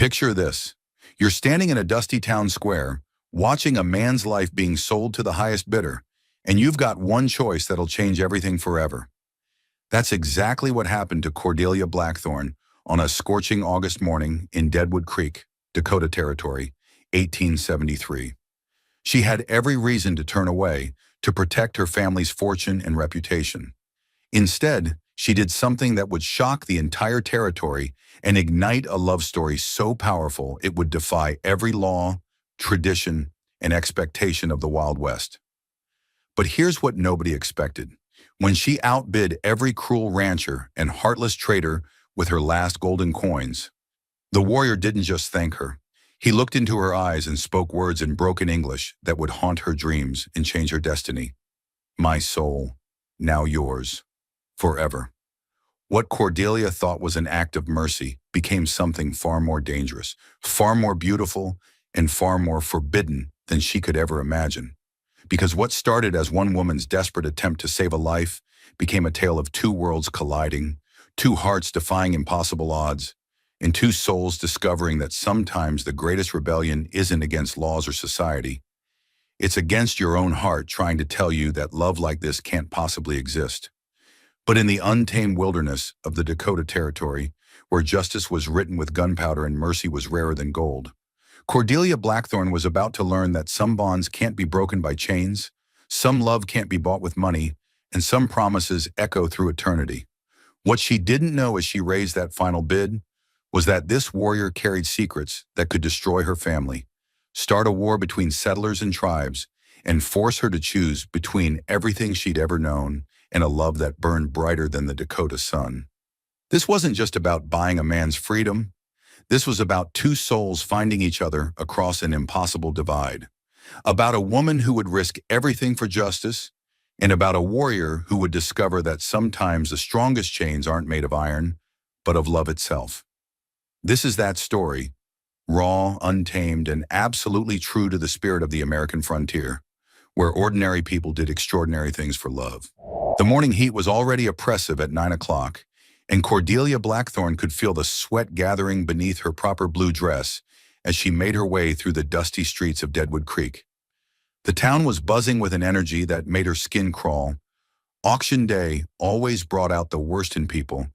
Picture this. You're standing in a dusty town square, watching a man's life being sold to the highest bidder, and you've got one choice that'll change everything forever. That's exactly what happened to Cordelia Blackthorne on a scorching August morning in Deadwood Creek, Dakota Territory, 1873. She had every reason to turn away, to protect her family's fortune and reputation. Instead, she did something that would shock the entire territory and ignite a love story so powerful it would defy every law, tradition, and expectation of the Wild West. But here's what nobody expected. When she outbid every cruel rancher and heartless trader with her last golden coins, the warrior didn't just thank her. He looked into her eyes and spoke words in broken English that would haunt her dreams and change her destiny. "My soul, now yours, forever." What Cordelia thought was an act of mercy became something far more dangerous, far more beautiful, and far more forbidden than she could ever imagine. Because what started as one woman's desperate attempt to save a life became a tale of two worlds colliding, two hearts defying impossible odds, and two souls discovering that sometimes the greatest rebellion isn't against laws or society. It's against your own heart trying to tell you that love like this can't possibly exist. But in the untamed wilderness of the Dakota Territory, where justice was written with gunpowder and mercy was rarer than gold, Cordelia Blackthorne was about to learn that some bonds can't be broken by chains, some love can't be bought with money, and some promises echo through eternity. What she didn't know as she raised that final bid was that this warrior carried secrets that could destroy her family, start a war between settlers and tribes, and force her to choose between everything she'd ever known and a love that burned brighter than the Dakota sun. This wasn't just about buying a man's freedom. This was about two souls finding each other across an impossible divide. About a woman who would risk everything for justice, and about a warrior who would discover that sometimes the strongest chains aren't made of iron, but of love itself. This is that story, raw, untamed, and absolutely true to the spirit of the American frontier, where ordinary people did extraordinary things for love. The morning heat was already oppressive at 9 o'clock, and Cordelia Blackthorne could feel the sweat gathering beneath her proper blue dress as she made her way through the dusty streets of Deadwood Creek. The town was buzzing with an energy that made her skin crawl. Auction day always brought out the worst in people,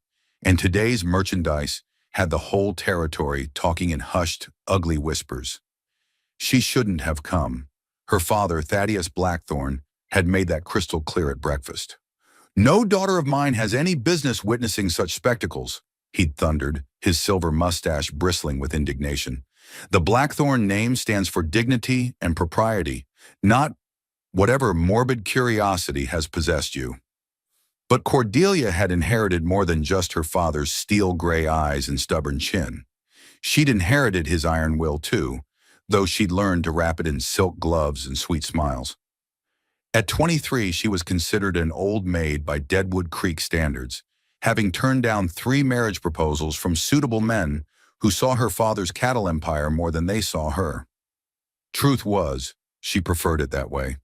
and today's merchandise had the whole territory talking in hushed, ugly whispers. She shouldn't have come. Her father, Thaddeus Blackthorne, had made that crystal clear at breakfast. "No daughter of mine has any business witnessing such spectacles," he'd thundered, his silver mustache bristling with indignation. "The Blackthorne name stands for dignity and propriety, not whatever morbid curiosity has possessed you." But Cordelia had inherited more than just her father's steel gray eyes and stubborn chin. She'd inherited his iron will too, though she'd learned to wrap it in silk gloves and sweet smiles. At 23, she was considered an old maid by Deadwood Creek standards, having turned down 3 marriage proposals from suitable men who saw her father's cattle empire more than they saw her. Truth was, she preferred it that way.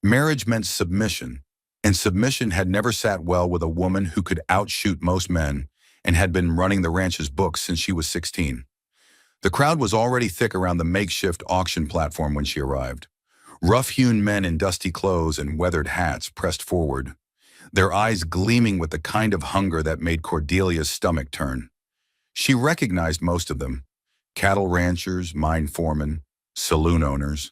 Marriage meant submission, and submission had never sat well with a woman who could outshoot most men and had been running the ranch's books since she was 16. The crowd was already thick around the makeshift auction platform when she arrived. Rough-hewn men in dusty clothes and weathered hats pressed forward, their eyes gleaming with the kind of hunger that made Cordelia's stomach turn. She recognized most of them: cattle ranchers, mine foremen, saloon owners,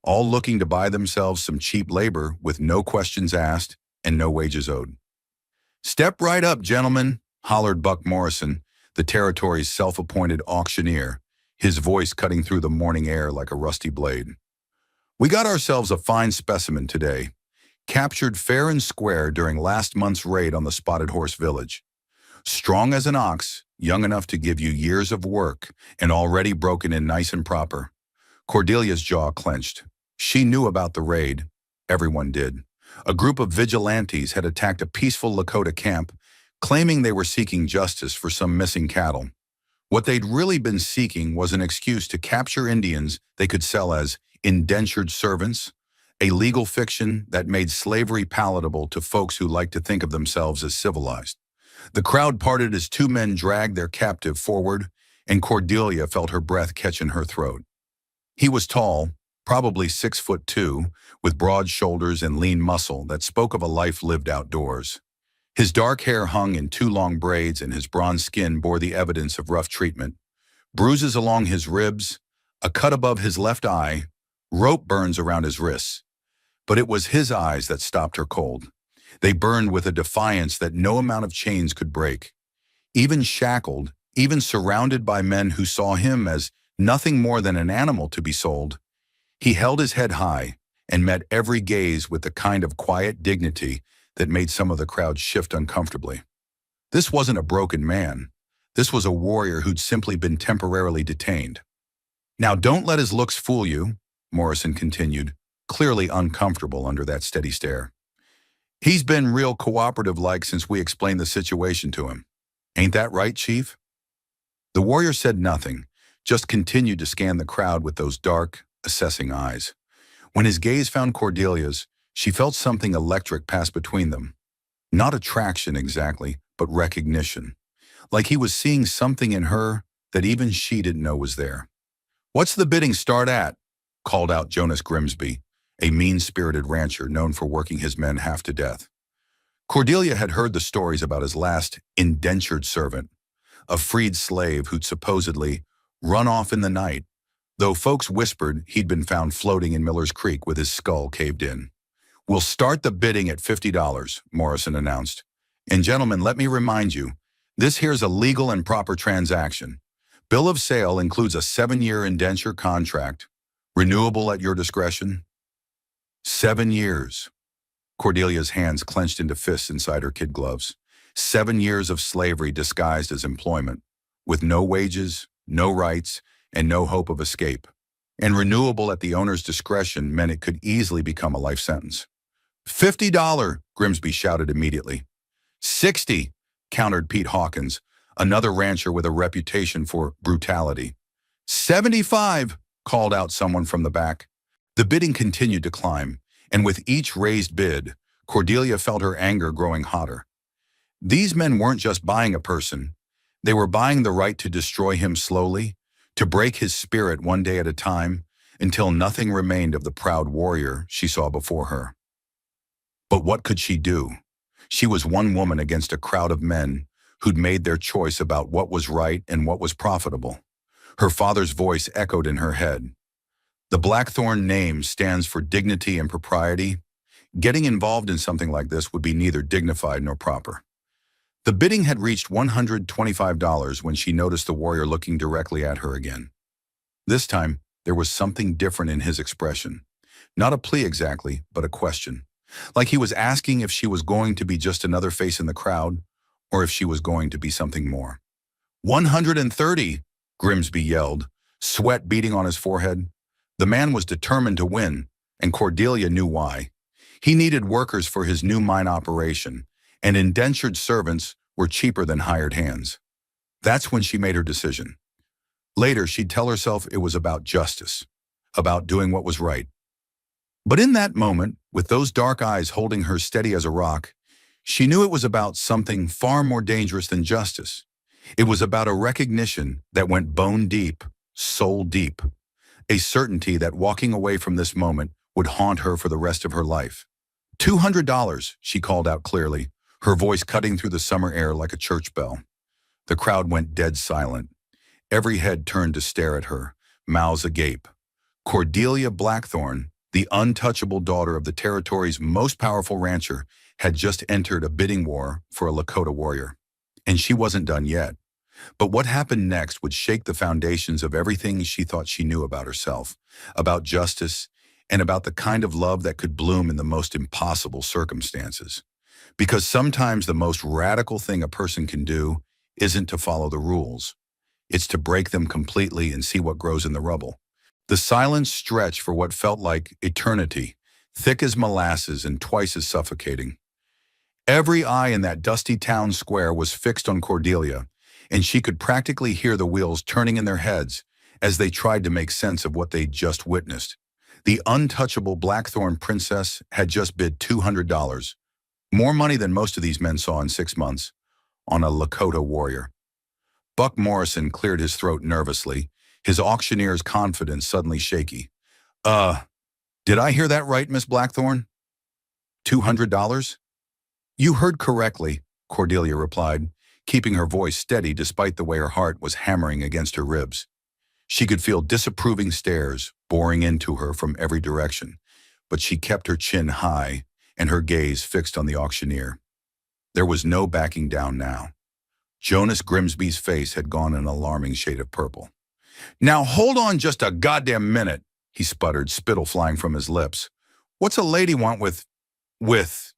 all looking to buy themselves some cheap labor with no questions asked and no wages owed. "Step right up, gentlemen," hollered Buck Morrison, the territory's self-appointed auctioneer, his voice cutting through the morning air like a rusty blade. "We got ourselves a fine specimen today, captured fair and square during last month's raid on the Spotted Horse Village. Strong as an ox, young enough to give you years of work, and already broken in nice and proper." Cordelia's jaw clenched. She knew about the raid. Everyone did. A group of vigilantes had attacked a peaceful Lakota camp, claiming they were seeking justice for some missing cattle. What they'd really been seeking was an excuse to capture Indians they could sell as indentured servants, a legal fiction that made slavery palatable to folks who liked to think of themselves as civilized. The crowd parted as 2 men dragged their captive forward, and Cordelia felt her breath catch in her throat. He was tall, probably 6'2", with broad shoulders and lean muscle that spoke of a life lived outdoors. His dark hair hung in two long braids and his bronze skin bore the evidence of rough treatment. Bruises along his ribs, a cut above his left eye, rope burns around his wrists. But it was his eyes that stopped her cold. They burned with a defiance that no amount of chains could break. Even shackled, even surrounded by men who saw him as nothing more than an animal to be sold, he held his head high and met every gaze with the kind of quiet dignity that made some of the crowd shift uncomfortably. This wasn't a broken man. This was a warrior who'd simply been temporarily detained. "Now don't let his looks fool you," Morrison continued, clearly uncomfortable under that steady stare. "He's been real cooperative-like since we explained the situation to him. Ain't that right, Chief?" The warrior said nothing, just continued to scan the crowd with those dark, assessing eyes. When his gaze found Cordelia's, she felt something electric pass between them. Not attraction exactly, but recognition. Like he was seeing something in her that even she didn't know was there. "What's the bidding start at?" called out Jonas Grimsby, a mean-spirited rancher known for working his men half to death. Cordelia had heard the stories about his last indentured servant, a freed slave who'd supposedly run off in the night, though folks whispered he'd been found floating in Miller's Creek with his skull caved in. "We'll start the bidding at $50, Morrison announced. "And gentlemen, let me remind you, this here's a legal and proper transaction. Bill of sale includes a 7-year indenture contract, renewable at your discretion." 7 years. Cordelia's hands clenched into fists inside her kid gloves. 7 years of slavery disguised as employment, with no wages, no rights, and no hope of escape. And renewable at the owner's discretion meant it could easily become a life sentence. $50, Grimsby shouted immediately. 60, countered Pete Hawkins, another rancher with a reputation for brutality. 75, called out someone from the back. The bidding continued to climb, and with each raised bid, Cordelia felt her anger growing hotter. These men weren't just buying a person. They were buying the right to destroy him slowly, to break his spirit one day at a time, until nothing remained of the proud warrior she saw before her. But what could she do? She was one woman against a crowd of men who'd made their choice about what was right and what was profitable. Her father's voice echoed in her head. The Blackthorn name stands for dignity and propriety. Getting involved in something like this would be neither dignified nor proper. The bidding had reached $125 when she noticed the warrior looking directly at her again. This time, there was something different in his expression. Not a plea exactly, but a question. Like he was asking if she was going to be just another face in the crowd, or if she was going to be something more. 130, Grimsby yelled, sweat beading on his forehead. The man was determined to win, and Cordelia knew why. He needed workers for his new mine operation, and indentured servants were cheaper than hired hands. That's when she made her decision. Later, she'd tell herself it was about justice, about doing what was right. But in that moment, with those dark eyes holding her steady as a rock, she knew it was about something far more dangerous than justice. It was about a recognition that went bone deep, soul deep, a certainty that walking away from this moment would haunt her for the rest of her life. $200, she called out clearly, her voice cutting through the summer air like a church bell. The crowd went dead silent. Every head turned to stare at her, mouths agape. Cordelia Blackthorn, the untouchable daughter of the territory's most powerful rancher, had just entered a bidding war for a Lakota warrior. And she wasn't done yet. But what happened next would shake the foundations of everything she thought she knew about herself, about justice, and about the kind of love that could bloom in the most impossible circumstances. Because sometimes the most radical thing a person can do isn't to follow the rules. It's to break them completely and see what grows in the rubble. The silence stretched for what felt like eternity, thick as molasses and twice as suffocating. Every eye in that dusty town square was fixed on Cordelia, and she could practically hear the wheels turning in their heads as they tried to make sense of what they'd just witnessed. The untouchable Blackthorn princess had just bid $200, more money than most of these men saw in 6 months, on a Lakota warrior. Buck Morrison cleared his throat nervously, his auctioneer's confidence suddenly shaky. Uh, did I hear that right, Miss Blackthorne? $200? You heard correctly, Cordelia replied, keeping her voice steady despite the way her heart was hammering against her ribs. She could feel disapproving stares boring into her from every direction, but she kept her chin high and her gaze fixed on the auctioneer. There was no backing down now. Jonas Grimsby's face had gone an alarming shade of purple. Now hold on just a goddamn minute, he sputtered, spittle flying from his lips. What's a lady want with?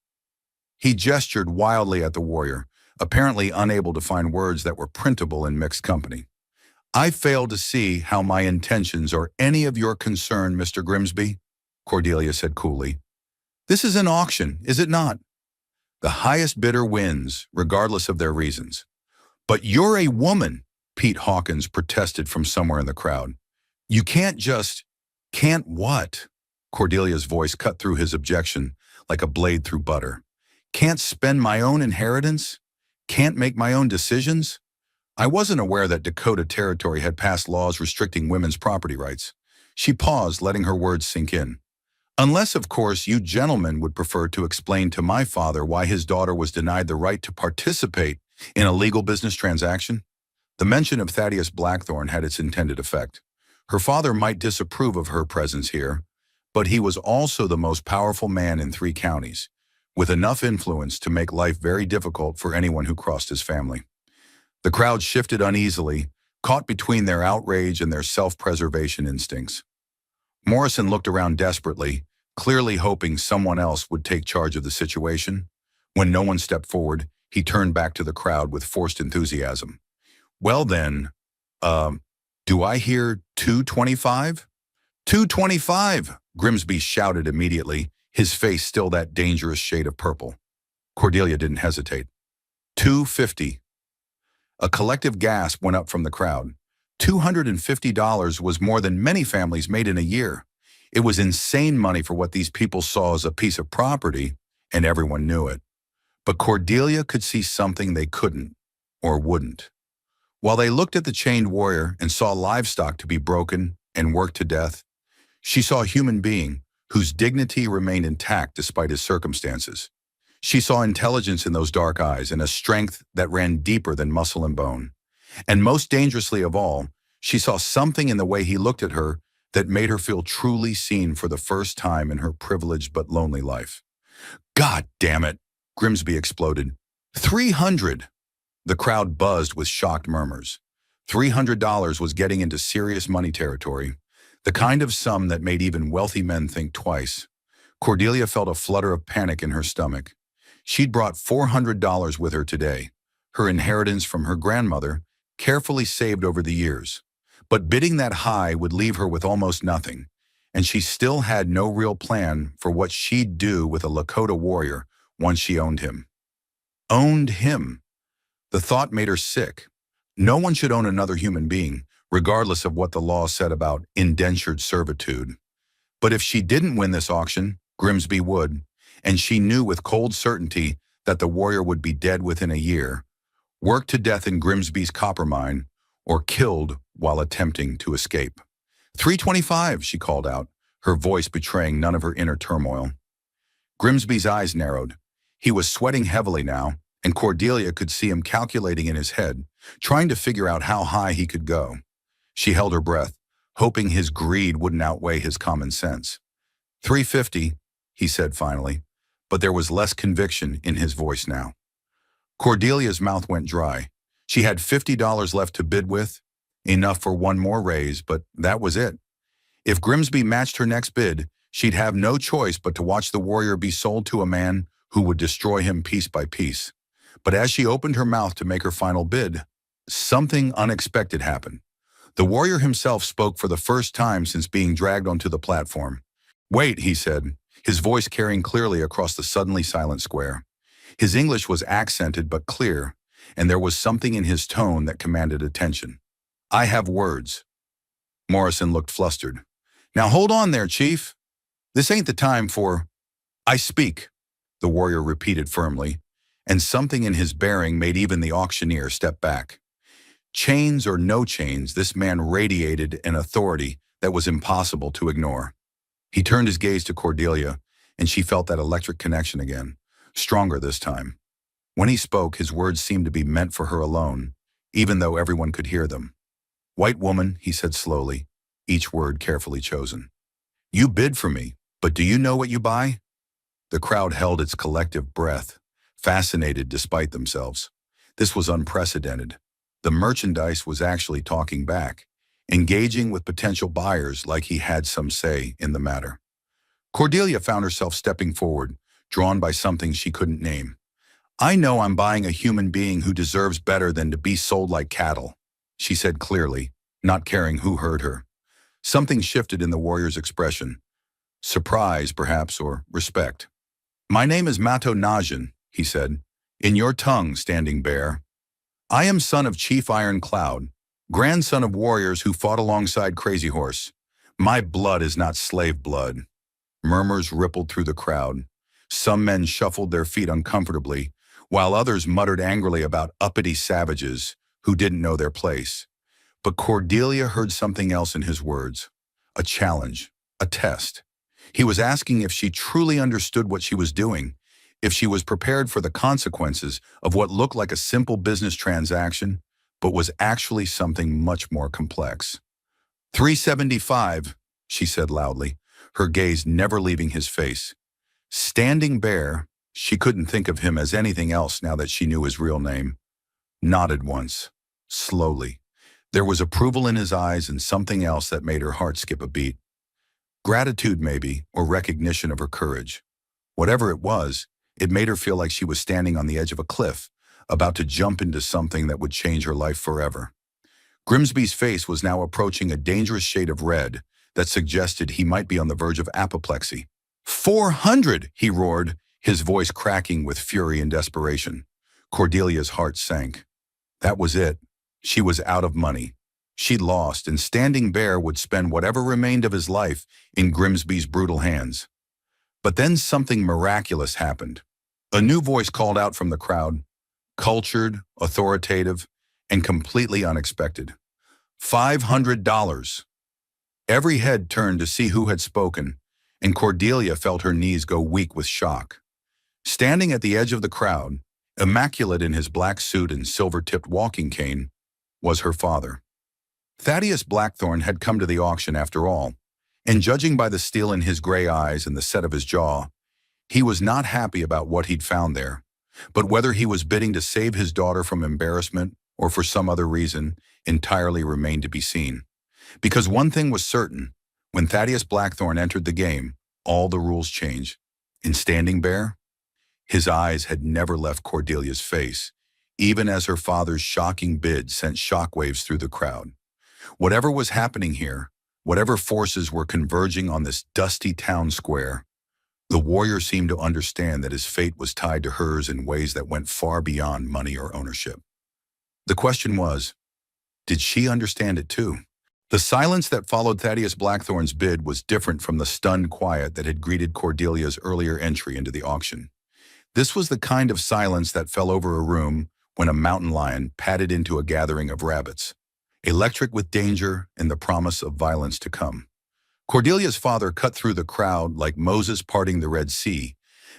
He gestured wildly at the warrior, apparently unable to find words that were printable in mixed company. I fail to see how my intentions are any of your concern, Mr. Grimsby, Cordelia said coolly. This is an auction, is it not? The highest bidder wins, regardless of their reasons. But you're a woman, Pete Hawkins protested from somewhere in the crowd. You can't what? Cordelia's voice cut through his objection like a blade through butter. Can't spend my own inheritance? Can't make my own decisions? I wasn't aware that Dakota Territory had passed laws restricting women's property rights. She paused, letting her words sink in. Unless, of course, you gentlemen would prefer to explain to my father why his daughter was denied the right to participate in a legal business transaction. The mention of Thaddeus Blackthorne had its intended effect. Her father might disapprove of her presence here, but he was also the most powerful man in 3 counties, with enough influence to make life very difficult for anyone who crossed his family. The crowd shifted uneasily, caught between their outrage and their self-preservation instincts. Morrison looked around desperately, clearly hoping someone else would take charge of the situation. When no one stepped forward, he turned back to the crowd with forced enthusiasm. Well then, do I hear 225? 225, Grimsby shouted immediately, his face still that dangerous shade of purple. Cordelia didn't hesitate. 250. A collective gasp went up from the crowd. $250 was more than many families made in a year. It was insane money for what these people saw as a piece of property, and everyone knew it. But Cordelia could see something they couldn't, or wouldn't. While they looked at the chained warrior and saw livestock to be broken and worked to death, she saw a human being whose dignity remained intact despite his circumstances. She saw intelligence in those dark eyes and a strength that ran deeper than muscle and bone. And most dangerously of all, she saw something in the way he looked at her that made her feel truly seen for the first time in her privileged but lonely life. God damn it, Grimsby exploded. 300! The crowd buzzed with shocked murmurs. $300 was getting into serious money territory, the kind of sum that made even wealthy men think twice. Cordelia felt a flutter of panic in her stomach. She'd brought $400 with her today, her inheritance from her grandmother, carefully saved over the years. But bidding that high would leave her with almost nothing, and she still had no real plan for what she'd do with a Lakota warrior once she owned him. Owned him. The thought made her sick. No one should own another human being, regardless of what the law said about indentured servitude. But if she didn't win this auction, Grimsby would, and she knew with cold certainty that the warrior would be dead within a year, worked to death in Grimsby's copper mine, or killed while attempting to escape. 325, she called out, her voice betraying none of her inner turmoil. Grimsby's eyes narrowed. He was sweating heavily now, and Cordelia could see him calculating in his head, trying to figure out how high he could go. She held her breath, hoping his greed wouldn't outweigh his common sense. 350, he said finally, but there was less conviction in his voice now. Cordelia's mouth went dry. She had $50 left to bid with, enough for one more raise, but that was it. If Grimsby matched her next bid, she'd have no choice but to watch the warrior be sold to a man who would destroy him piece by piece. But as she opened her mouth to make her final bid, something unexpected happened. The warrior himself spoke for the first time since being dragged onto the platform. "Wait," he said, his voice carrying clearly across the suddenly silent square. His English was accented but clear, and there was something in his tone that commanded attention. "I have words." Morrison looked flustered. "Now hold on there, Chief. This ain't the time for—" "I speak," the warrior repeated firmly, and something in his bearing made even the auctioneer step back. Chains or no chains, this man radiated an authority that was impossible to ignore. He turned his gaze to Cordelia, and she felt that electric connection again, stronger this time. When he spoke, his words seemed to be meant for her alone, even though everyone could hear them. "White woman," he said slowly, each word carefully chosen. "You bid for me, but do you know what you buy?" The crowd held its collective breath, fascinated despite themselves. This was unprecedented. The merchandise was actually talking back, engaging with potential buyers like he had some say in the matter. Cordelia found herself stepping forward, drawn by something she couldn't name. "I know I'm buying a human being who deserves better than to be sold like cattle," she said clearly, not caring who heard her. Something shifted in the warrior's expression. Surprise, perhaps, or respect. "My name is Mato Najin," he said, "in your tongue, Standing Bear. I am son of Chief Iron Cloud, grandson of warriors who fought alongside Crazy Horse. My blood is not slave blood." Murmurs rippled through the crowd. Some men shuffled their feet uncomfortably, while others muttered angrily about uppity savages who didn't know their place. But Cordelia heard something else in his words. A challenge, a test. He was asking if she truly understood what she was doing, if she was prepared for the consequences of what looked like a simple business transaction, but was actually something much more complex. "375, she said loudly, her gaze never leaving his face. Standing Bear, she couldn't think of him as anything else now that she knew his real name, nodded once, slowly. There was approval in his eyes and something else that made her heart skip a beat. Gratitude maybe, or recognition of her courage. Whatever it was, it made her feel like she was standing on the edge of a cliff, about to jump into something that would change her life forever. Grimsby's face was now approaching a dangerous shade of red that suggested he might be on the verge of apoplexy. 400, he roared, his voice cracking with fury and desperation. Cordelia's heart sank. That was it. She was out of money. She'd lost, and Standing Bear would spend whatever remained of his life in Grimsby's brutal hands. But then something miraculous happened. A new voice called out from the crowd, cultured, authoritative, and completely unexpected. $500. Every head turned to see who had spoken, and Cordelia felt her knees go weak with shock. Standing at the edge of the crowd, immaculate in his black suit and silver-tipped walking cane, was her father. Thaddeus Blackthorne had come to the auction after all, and judging by the steel in his gray eyes and the set of his jaw, he was not happy about what he'd found there. But whether he was bidding to save his daughter from embarrassment or for some other reason entirely remained to be seen. Because one thing was certain, when Thaddeus Blackthorne entered the game, all the rules changed. In Standing Bear, his eyes had never left Cordelia's face, even as her father's shocking bid sent shockwaves through the crowd. Whatever was happening here, whatever forces were converging on this dusty town square, the warrior seemed to understand that his fate was tied to hers in ways that went far beyond money or ownership. The question was, did she understand it too? The silence that followed Thaddeus Blackthorne's bid was different from the stunned quiet that had greeted Cordelia's earlier entry into the auction. This was the kind of silence that fell over a room when a mountain lion padded into a gathering of rabbits, electric with danger and the promise of violence to come. Cordelia's father cut through the crowd like Moses parting the Red Sea,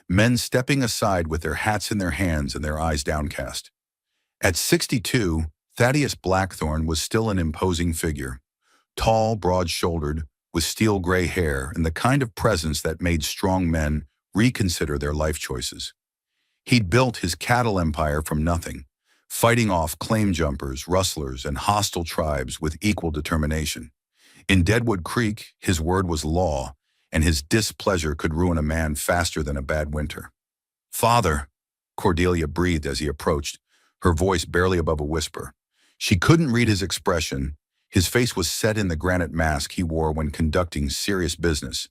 men stepping aside with their hats in their hands and their eyes downcast. At 62, Thaddeus Blackthorne was still an imposing figure, tall, broad-shouldered, with steel gray hair and the kind of presence that made strong men reconsider their life choices. He'd built his cattle empire from nothing, fighting off claim jumpers, rustlers, and hostile tribes with equal determination. In Deadwood Creek, his word was law, and his displeasure could ruin a man faster than a bad winter. "Father," Cordelia breathed as he approached, her voice barely above a whisper. She couldn't read his expression. His face was set in the granite mask he wore when conducting serious business.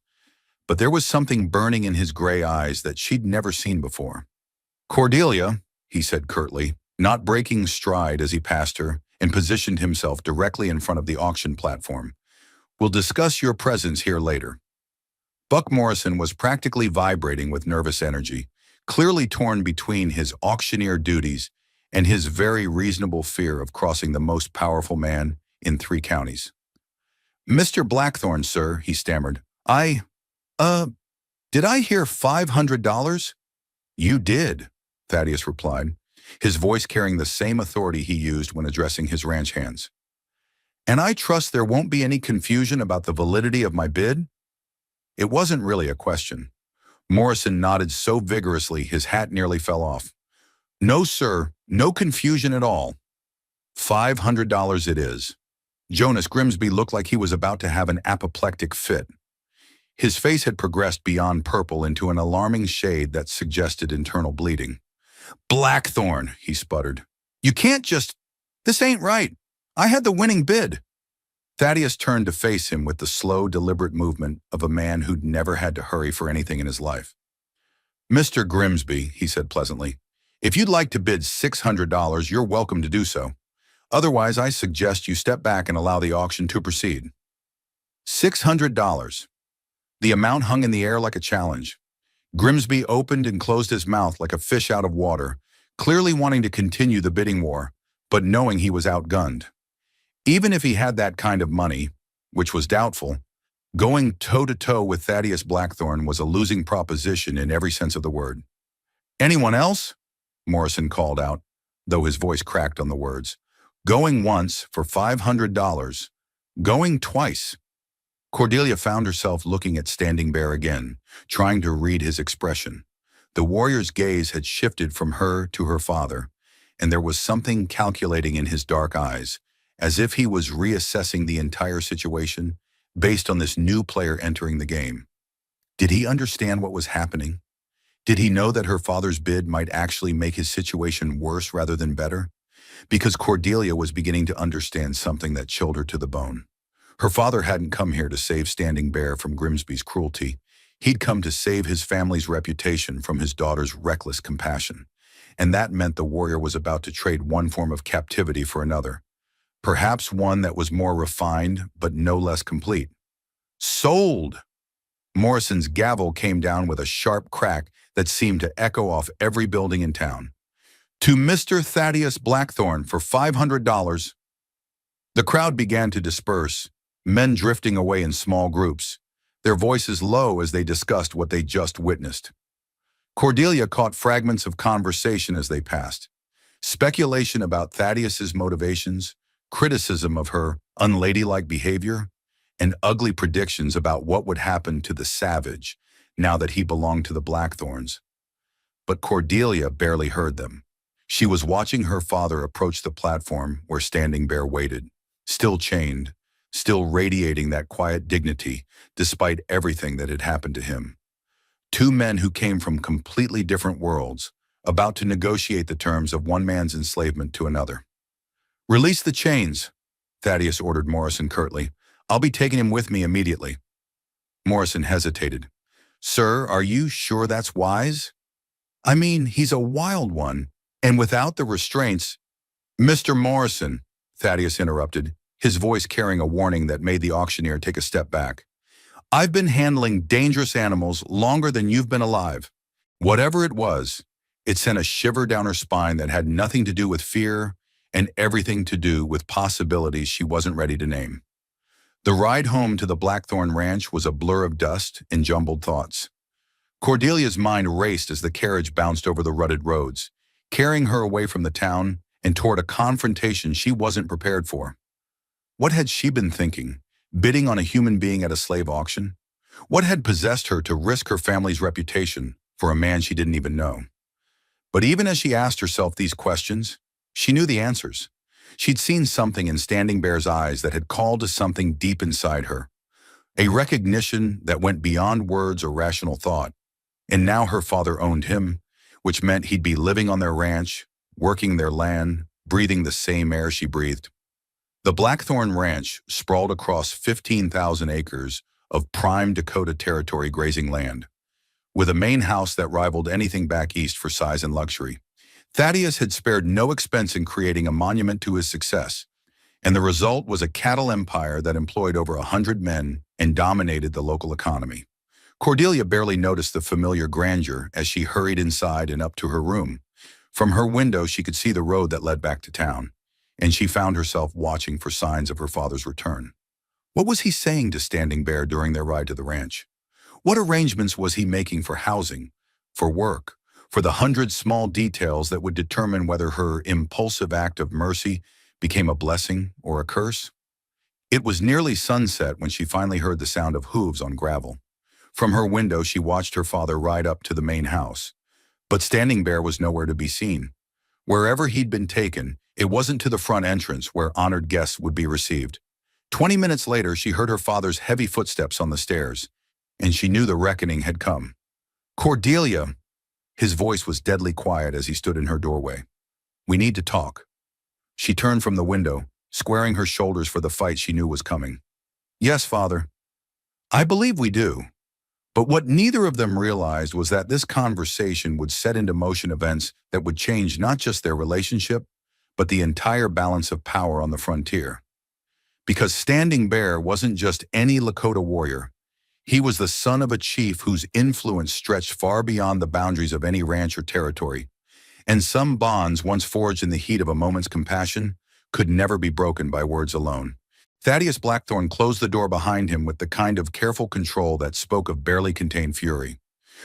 But there was something burning in his gray eyes that she'd never seen before. "Cordelia," he said curtly, not breaking stride as he passed her, and positioned himself directly in front of the auction platform. "We'll discuss your presence here later." Buck Morrison was practically vibrating with nervous energy, clearly torn between his auctioneer duties and his very reasonable fear of crossing the most powerful man in 3 counties. "Mr. Blackthorne, sir," he stammered. Uh, did I hear $500? "You did," Thaddeus replied, his voice carrying the same authority he used when addressing his ranch hands. "And I trust there won't be any confusion about the validity of my bid?" It wasn't really a question. Morrison nodded so vigorously his hat nearly fell off. "No, sir, no confusion at all. $500 it is." Jonas Grimsby looked like he was about to have an apoplectic fit. His face had progressed beyond purple into an alarming shade that suggested internal bleeding. "Blackthorne," he sputtered. "You can't just... This ain't right. I had the winning bid." Thaddeus turned to face him with the slow, deliberate movement of a man who'd never had to hurry for anything in his life. "Mr. Grimsby," he said pleasantly, "if you'd like to bid $600, you're welcome to do so. Otherwise, I suggest you step back and allow the auction to proceed." $600. The amount hung in the air like a challenge. Grimsby opened and closed his mouth like a fish out of water, clearly wanting to continue the bidding war, but knowing he was outgunned. Even if he had that kind of money, which was doubtful, going toe-to-toe with Thaddeus Blackthorne was a losing proposition in every sense of the word. "Anyone else?" Morrison called out, though his voice cracked on the words. "Going once for $500. Going twice." Cordelia found herself looking at Standing Bear again, trying to read his expression. The warrior's gaze had shifted from her to her father, and there was something calculating in his dark eyes, as if he was reassessing the entire situation based on this new player entering the game. Did he understand what was happening? Did he know that her father's bid might actually make his situation worse rather than better? Because Cordelia was beginning to understand something that chilled her to the bone. Her father hadn't come here to save Standing Bear from Grimsby's cruelty. He'd come to save his family's reputation from his daughter's reckless compassion. And that meant the warrior was about to trade one form of captivity for another. Perhaps one that was more refined, but no less complete. "Sold!" Morrison's gavel came down with a sharp crack that seemed to echo off every building in town. "To Mr. Thaddeus Blackthorne for $500. The crowd began to disperse, men drifting away in small groups, their voices low as they discussed what they just witnessed. Cordelia caught fragments of conversation as they passed. Speculation about Thaddeus's motivations, criticism of her unladylike behavior, and ugly predictions about what would happen to the savage now that he belonged to the Blackthorns. But Cordelia barely heard them. She was watching her father approach the platform where Standing Bear waited, still chained, still radiating that quiet dignity despite everything that had happened to him. Two men who came from completely different worlds, about to negotiate the terms of one man's enslavement to another. "Release the chains," Thaddeus ordered Morrison curtly. "I'll be taking him with me immediately." Morrison hesitated. "Sir, are you sure that's wise? I mean, he's a wild one, and without the restraints—" "Mr. Morrison," Thaddeus interrupted, his voice carrying a warning that made the auctioneer take a step back. "I've been handling dangerous animals longer than you've been alive." Whatever it was, it sent a shiver down her spine that had nothing to do with fear and everything to do with possibilities she wasn't ready to name. The ride home to the Blackthorn Ranch was a blur of dust and jumbled thoughts. Cordelia's mind raced as the carriage bounced over the rutted roads, carrying her away from the town and toward a confrontation she wasn't prepared for. What had she been thinking, bidding on a human being at a slave auction? What had possessed her to risk her family's reputation for a man she didn't even know? But even as she asked herself these questions, she knew the answers. She'd seen something in Standing Bear's eyes that had called to something deep inside her, a recognition that went beyond words or rational thought. And now her father owned him, which meant he'd be living on their ranch, working their land, breathing the same air she breathed. The Blackthorn Ranch sprawled across 15,000 acres of prime Dakota Territory grazing land, with a main house that rivaled anything back east for size and luxury. Thaddeus had spared no expense in creating a monument to his success, and the result was a cattle empire that employed over 100 men and dominated the local economy. Cordelia barely noticed the familiar grandeur as she hurried inside and up to her room, From her window, she could see the road that led back to town, and she found herself watching for signs of her father's return. What was he saying to Standing Bear during their ride to the ranch? What arrangements was he making for housing, for work, for the hundred small details that would determine whether her impulsive act of mercy became a blessing or a curse? It was nearly sunset when she finally heard the sound of hooves on gravel. From her window, she watched her father ride up to the main house. But Standing Bear was nowhere to be seen. Wherever he'd been taken, it wasn't to the front entrance where honored guests would be received. 20 minutes later, she heard her father's heavy footsteps on the stairs, and she knew the reckoning had come. "Cordelia!" His voice was deadly quiet as he stood in her doorway. "We need to talk." She turned from the window, squaring her shoulders for the fight she knew was coming. "Yes, father." "I believe we do." But what neither of them realized was that this conversation would set into motion events that would change not just their relationship, but the entire balance of power on the frontier. Because Standing Bear wasn't just any Lakota warrior. He was the son of a chief whose influence stretched far beyond the boundaries of any ranch or territory. And some bonds, once forged in the heat of a moment's compassion, could never be broken by words alone. Thaddeus Blackthorne closed the door behind him with the kind of careful control that spoke of barely contained fury.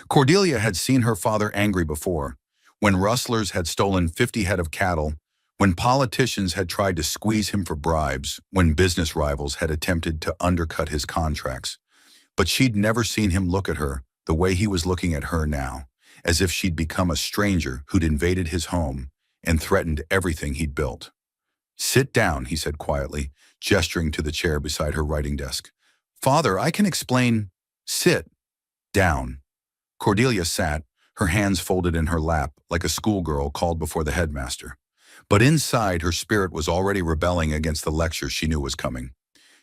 Cordelia had seen her father angry before, when rustlers had stolen 50 head of cattle, when politicians had tried to squeeze him for bribes, when business rivals had attempted to undercut his contracts. But she'd never seen him look at her the way he was looking at her now, as if she'd become a stranger who'd invaded his home and threatened everything he'd built. "Sit down," he said quietly, gesturing to the chair beside her writing desk. "Father, I can explain." "Sit down." Cordelia sat, her hands folded in her lap like a schoolgirl called before the headmaster. But inside, her spirit was already rebelling against the lecture she knew was coming.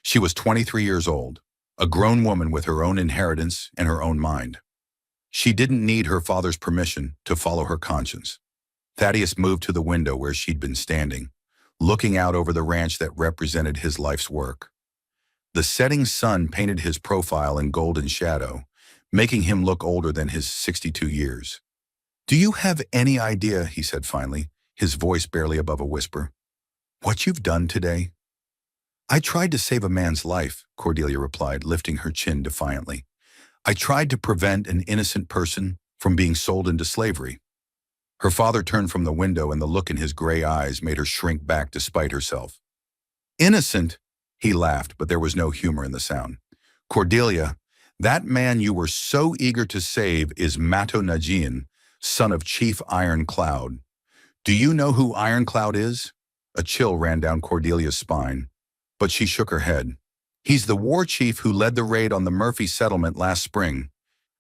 She was 23 years old, a grown woman with her own inheritance and her own mind. She didn't need her father's permission to follow her conscience. Thaddeus moved to the window where she'd been standing, looking out over the ranch that represented his life's work. The setting sun painted his profile in golden shadow, making him look older than his 62 years. "Do you have any idea," he said finally, his voice barely above a whisper, "what you've done today?" "I tried to save a man's life," Cordelia replied, lifting her chin defiantly. "I tried to prevent an innocent person from being sold into slavery." Her father turned from the window, and the look in his gray eyes made her shrink back despite herself. "Innocent?" He laughed, but there was no humor in the sound. "Cordelia, that man you were so eager to save is Mato Najin, son of Chief Ironcloud. Do you know who Ironcloud is?" A chill ran down Cordelia's spine, but she shook her head. "He's the war chief who led the raid on the Murphy settlement last spring.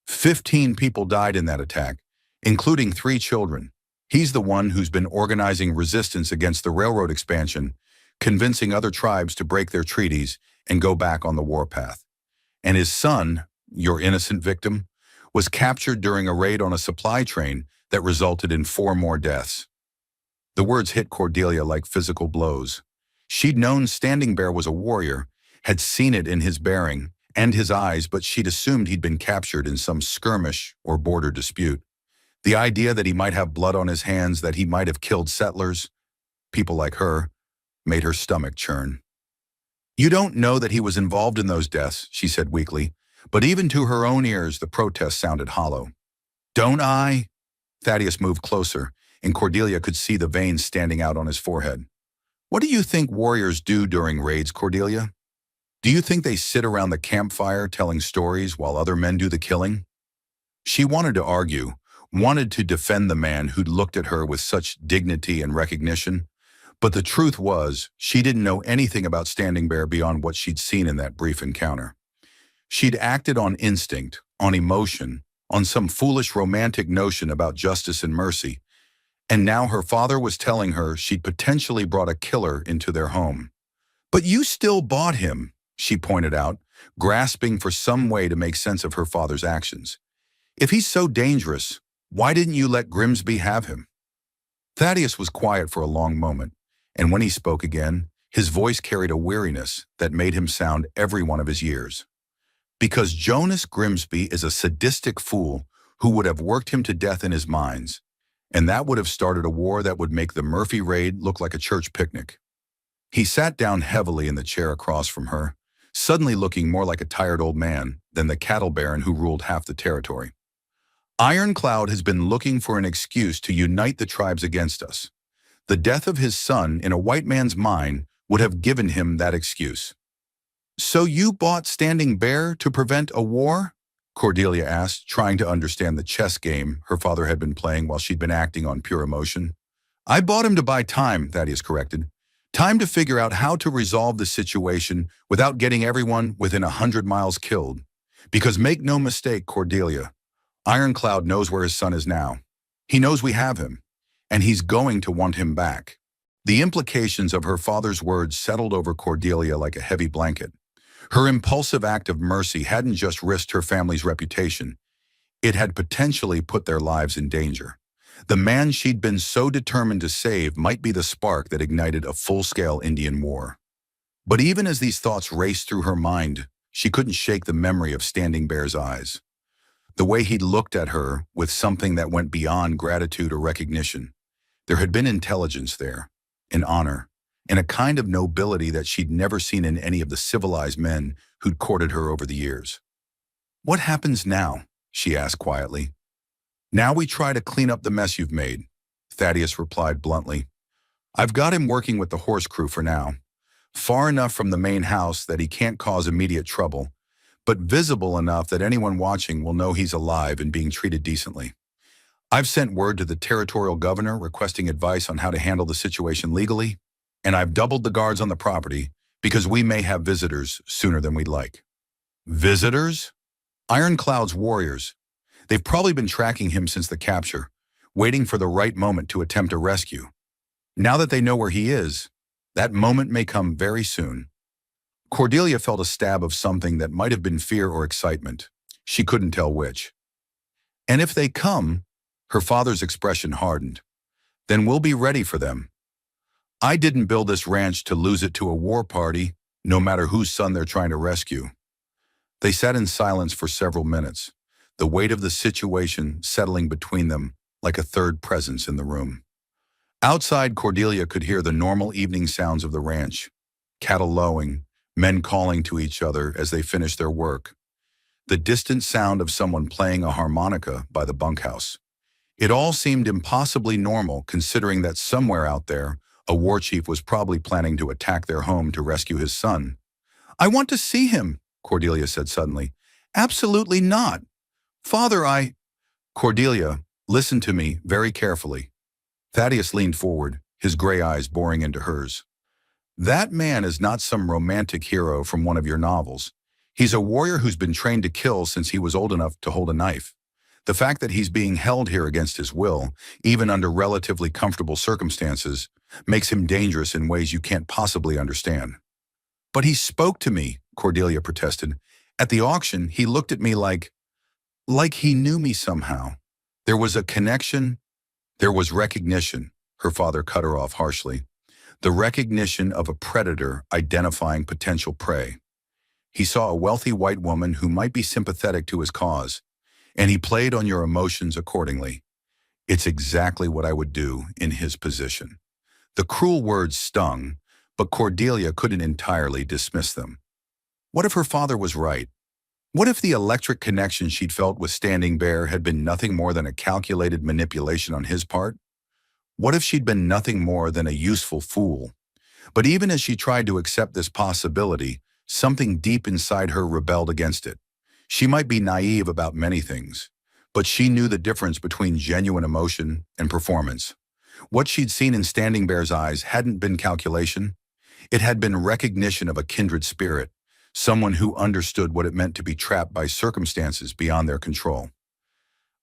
15 people died in that attack, including 3 children. He's the one who's been organizing resistance against the railroad expansion, convincing other tribes to break their treaties and go back on the warpath. And his son, your innocent victim, was captured during a raid on a supply train that resulted in 4 more deaths." The words hit Cordelia like physical blows. She'd known Standing Bear was a warrior, had seen it in his bearing and his eyes, but she'd assumed he'd been captured in some skirmish or border dispute. The idea that he might have blood on his hands, that he might have killed settlers, people like her, made her stomach churn. "You don't know that he was involved in those deaths," she said weakly, but even to her own ears the protest sounded hollow. "Don't I?" Thaddeus moved closer, and Cordelia could see the veins standing out on his forehead. "What do you think warriors do during raids, Cordelia? Do you think they sit around the campfire telling stories while other men do the killing?" She wanted to argue, wanted to defend the man who'd looked at her with such dignity and recognition, but the truth was, she didn't know anything about Standing Bear beyond what she'd seen in that brief encounter. She'd acted on instinct, on emotion, on some foolish romantic notion about justice and mercy, and now her father was telling her she'd potentially brought a killer into their home. "But you still bought him," she pointed out, grasping for some way to make sense of her father's actions. "If he's so dangerous, why didn't you let Grimsby have him?" Thaddeus was quiet for a long moment, and when he spoke again, his voice carried a weariness that made him sound every one of his years. "Because Jonas Grimsby is a sadistic fool who would have worked him to death in his mines, and that would have started a war that would make the Murphy raid look like a church picnic. He sat down heavily in the chair across from her, suddenly looking more like a tired old man than the cattle baron who ruled half the territory. Ironclad has been looking for an excuse to unite the tribes against us. The death of his son in a white man's mind would have given him that excuse. "So you bought Standing Bear to prevent a war?" Cordelia asked, trying to understand the chess game her father had been playing while she'd been acting on pure emotion. "I bought him to buy time," Thaddeus corrected. "Time to figure out how to resolve the situation without getting everyone within 100 miles killed. Because make no mistake, Cordelia, Ironclad knows where his son is now. He knows we have him, and he's going to want him back." The implications of her father's words settled over Cordelia like a heavy blanket. Her impulsive act of mercy hadn't just risked her family's reputation. It had potentially put their lives in danger. The man she'd been so determined to save might be the spark that ignited a full-scale Indian war. But even as these thoughts raced through her mind, she couldn't shake the memory of Standing Bear's eyes. The way he'd looked at her with something that went beyond gratitude or recognition. There had been intelligence there, an honor, and a kind of nobility that she'd never seen in any of the civilized men who'd courted her over the years. "What happens now?" she asked quietly. "Now we try to clean up the mess you've made," Thaddeus replied bluntly. "I've got him working with the horse crew for now, far enough from the main house that he can't cause immediate trouble, but visible enough that anyone watching will know he's alive and being treated decently. I've sent word to the territorial governor requesting advice on how to handle the situation legally, and I've doubled the guards on the property because we may have visitors sooner than we'd like." "Visitors?" "Ironclad's warriors. They've probably been tracking him since the capture, waiting for the right moment to attempt a rescue. Now that they know where he is, that moment may come very soon." Cordelia felt a stab of something that might have been fear or excitement. She couldn't tell which. "And if they come," her father's expression hardened, "then we'll be ready for them. I didn't build this ranch to lose it to a war party, no matter whose son they're trying to rescue." They sat in silence for several minutes, the weight of the situation settling between them like a third presence in the room. Outside, Cordelia could hear the normal evening sounds of the ranch, cattle lowing, men calling to each other as they finished their work, the distant sound of someone playing a harmonica by the bunkhouse. It all seemed impossibly normal, considering that somewhere out there, a war chief was probably planning to attack their home to rescue his son. "I want to see him," Cordelia said suddenly. "Absolutely not. Father, Cordelia, listen to me very carefully." Thaddeus leaned forward, his gray eyes boring into hers. "That man is not some romantic hero from one of your novels. He's a warrior who's been trained to kill since he was old enough to hold a knife. The fact that he's being held here against his will, even under relatively comfortable circumstances, makes him dangerous in ways you can't possibly understand." "But he spoke to me," Cordelia protested. "At the auction, he looked at me like he knew me somehow. There was a connection." "There was recognition," her father cut her off harshly. "The recognition of a predator identifying potential prey. He saw a wealthy white woman who might be sympathetic to his cause, and he played on your emotions accordingly. It's exactly what I would do in his position." The cruel words stung, but Cordelia couldn't entirely dismiss them. What if her father was right? What if the electric connection she'd felt with Standing Bear had been nothing more than a calculated manipulation on his part? What if she'd been nothing more than a useful fool? But even as she tried to accept this possibility, something deep inside her rebelled against it. She might be naive about many things, but she knew the difference between genuine emotion and performance. What she'd seen in Standing Bear's eyes hadn't been calculation. It had been recognition of a kindred spirit, someone who understood what it meant to be trapped by circumstances beyond their control.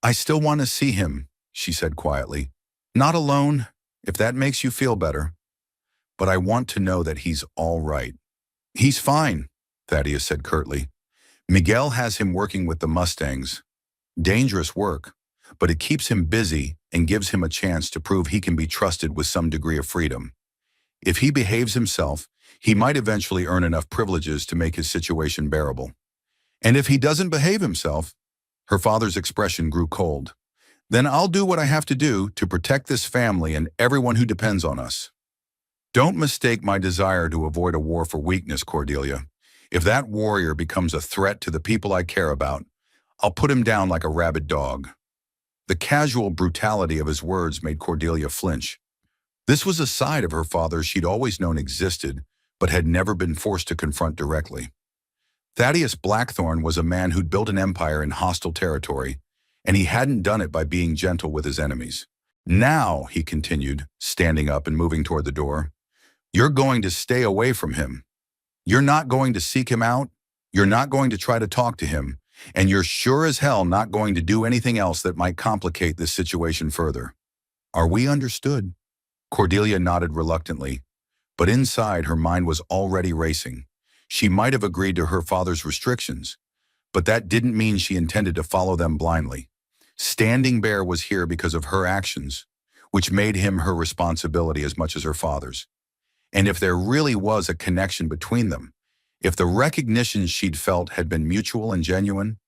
"I still want to see him," she said quietly. "Not alone, if that makes you feel better. But I want to know that he's all right." "He's fine," Thaddeus said curtly. "Miguel has him working with the Mustangs. Dangerous work, but it keeps him busy and gives him a chance to prove he can be trusted with some degree of freedom. If he behaves himself, he might eventually earn enough privileges to make his situation bearable. And if he doesn't behave himself," her father's expression grew cold, Then I'll do what I have to do to protect this family and everyone who depends on us. Don't mistake my desire to avoid a war for weakness, Cordelia. If that warrior becomes a threat to the people I care about, I'll put him down like a rabid dog." The casual brutality of his words made Cordelia flinch. This was a side of her father she'd always known existed, but had never been forced to confront directly. Thaddeus Blackthorne was a man who'd built an empire in hostile territory, and he hadn't done it by being gentle with his enemies. "Now," he continued, standing up and moving toward the door, "you're going to stay away from him. You're not going to seek him out, you're not going to try to talk to him, and you're sure as hell not going to do anything else that might complicate this situation further. Are we understood?" Cordelia nodded reluctantly, but inside her mind was already racing. She might have agreed to her father's restrictions, but that didn't mean she intended to follow them blindly. Standing Bear was here because of her actions, which made him her responsibility as much as her father's. And if there really was a connection between them, if the recognition she'd felt had been mutual and genuine,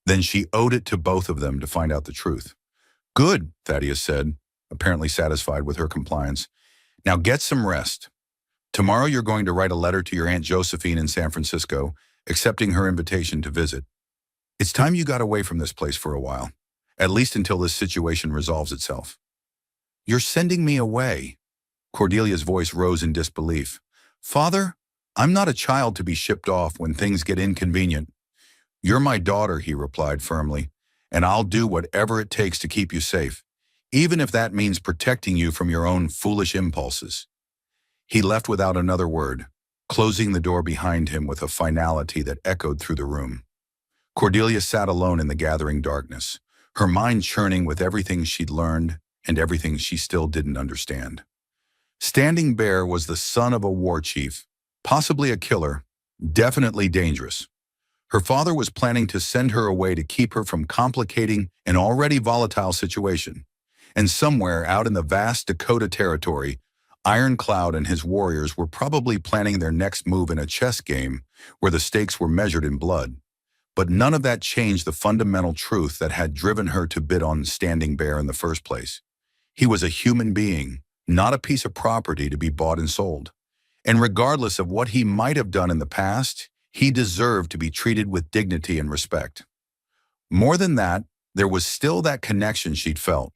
then she owed it to both of them to find out the truth. "Good," Thaddeus said, apparently satisfied with her compliance. "Now get some rest. Tomorrow you're going to write a letter to your Aunt Josephine in San Francisco, accepting her invitation to visit. It's time you got away from this place for a while, at least until this situation resolves itself." "You're sending me away?" Cordelia's voice rose in disbelief. "Father, I'm not a child to be shipped off when things get inconvenient." "You're my daughter," he replied firmly, "and I'll do whatever it takes to keep you safe, even if that means protecting you from your own foolish impulses." He left without another word, closing the door behind him with a finality that echoed through the room. Cordelia sat alone in the gathering darkness, her mind churning with everything she'd learned and everything she still didn't understand. Standing Bear was the son of a war chief, possibly a killer, definitely dangerous. Her father was planning to send her away to keep her from complicating an already volatile situation. And somewhere out in the vast Dakota territory, Ironclad and his warriors were probably planning their next move in a chess game where the stakes were measured in blood. But none of that changed the fundamental truth that had driven her to bid on Standing Bear in the first place. He was a human being, not a piece of property to be bought and sold. And regardless of what he might have done in the past, he deserved to be treated with dignity and respect. More than that, there was still that connection she'd felt,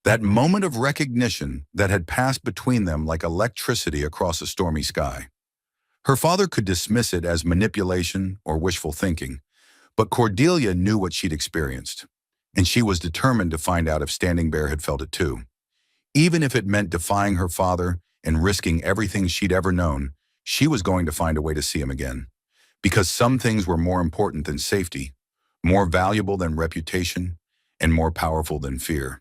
that moment of recognition that had passed between them like electricity across a stormy sky. Her father could dismiss it as manipulation or wishful thinking, but Cordelia knew what she'd experienced, and she was determined to find out if Standing Bear had felt it too. Even if it meant defying her father and risking everything she'd ever known, she was going to find a way to see him again. Because some things were more important than safety, more valuable than reputation, and more powerful than fear.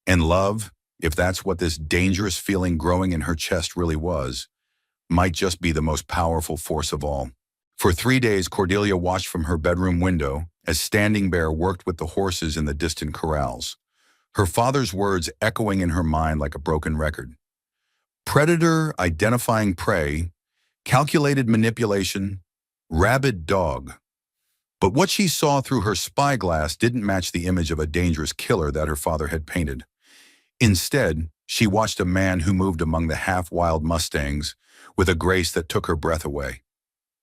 And love, if that's what this dangerous feeling growing in her chest really was, might just be the most powerful force of all. For 3 days, Cordelia watched from her bedroom window as Standing Bear worked with the horses in the distant corrals, her father's words echoing in her mind like a broken record. Predator identifying prey, calculated manipulation, rabid dog. But what she saw through her spyglass didn't match the image of a dangerous killer that her father had painted. Instead, she watched a man who moved among the half-wild mustangs with a grace that took her breath away.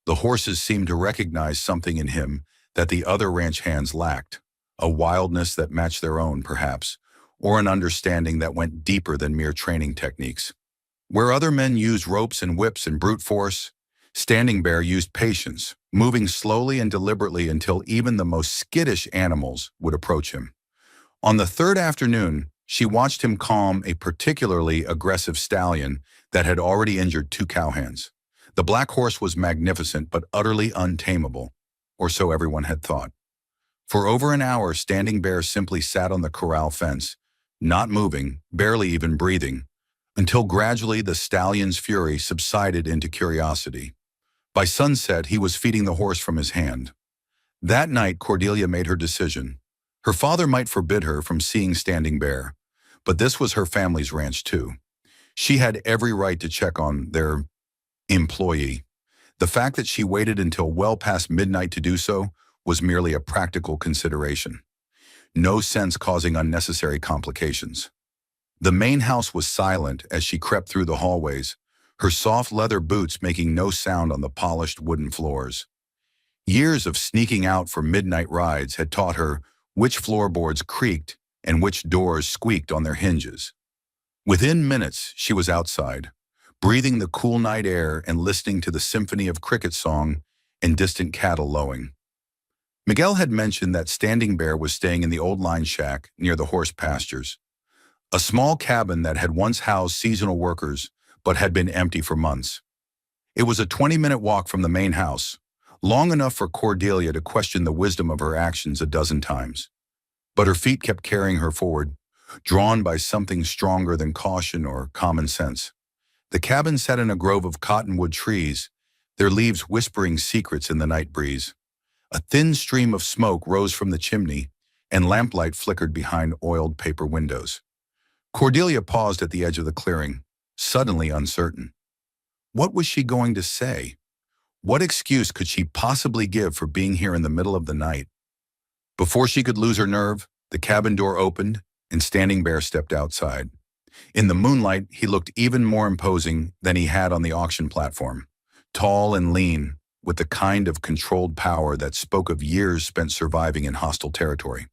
The horses seemed to recognize something in him that the other ranch hands lacked, a wildness that matched their own, perhaps, or an understanding that went deeper than mere training techniques. Where other men used ropes and whips and brute force, Standing Bear used patience, moving slowly and deliberately until even the most skittish animals would approach him. On the third afternoon, she watched him calm a particularly aggressive stallion that had already injured 2 cowhands. The black horse was magnificent but utterly untamable, or so everyone had thought. For over an hour, Standing Bear simply sat on the corral fence, not moving, barely even breathing, until gradually the stallion's fury subsided into curiosity. By sunset, he was feeding the horse from his hand. That night, Cordelia made her decision. Her father might forbid her from seeing Standing Bear, but this was her family's ranch too. She had every right to check on their employee. The fact that she waited until well past midnight to do so was merely a practical consideration. no sense causing unnecessary complications. The main house was silent as she crept through the hallways, her soft leather boots making no sound on the polished wooden floors. Years of sneaking out for midnight rides had taught her which floorboards creaked and which doors squeaked on their hinges. Within minutes, she was outside, breathing the cool night air and listening to the symphony of cricket song and distant cattle lowing. Miguel had mentioned that Standing Bear was staying in the old line shack near the horse pastures, a small cabin that had once housed seasonal workers but had been empty for months. It was a 20-minute walk from the main house, long enough for Cordelia to question the wisdom of her actions a dozen times. But her feet kept carrying her forward, drawn by something stronger than caution or common sense. The cabin sat in a grove of cottonwood trees, their leaves whispering secrets in the night breeze. A thin stream of smoke rose from the chimney, and lamplight flickered behind oiled paper windows. Cordelia paused at the edge of the clearing, suddenly uncertain. What was she going to say? What excuse could she possibly give for being here in the middle of the night? Before she could lose her nerve, the cabin door opened, and Standing Bear stepped outside. In the moonlight, he looked even more imposing than he had on the auction platform. Tall and lean, with the kind of controlled power that spoke of years spent surviving in hostile territory.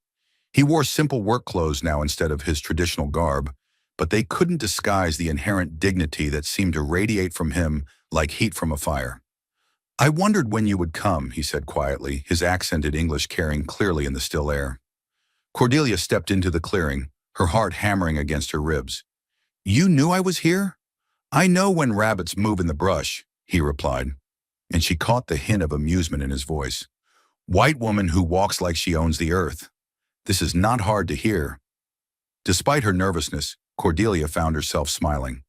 He wore simple work clothes now instead of his traditional garb, but they couldn't disguise the inherent dignity that seemed to radiate from him like heat from a fire. "I wondered when you would come," he said quietly, his accented English carrying clearly in the still air. Cordelia stepped into the clearing, her heart hammering against her ribs. "You knew I was here?" "I know when rabbits move in the brush," he replied, and she caught the hint of amusement in his voice. "White woman who walks like she owns the earth. This is not hard to hear." Despite her nervousness, Cordelia found herself smiling.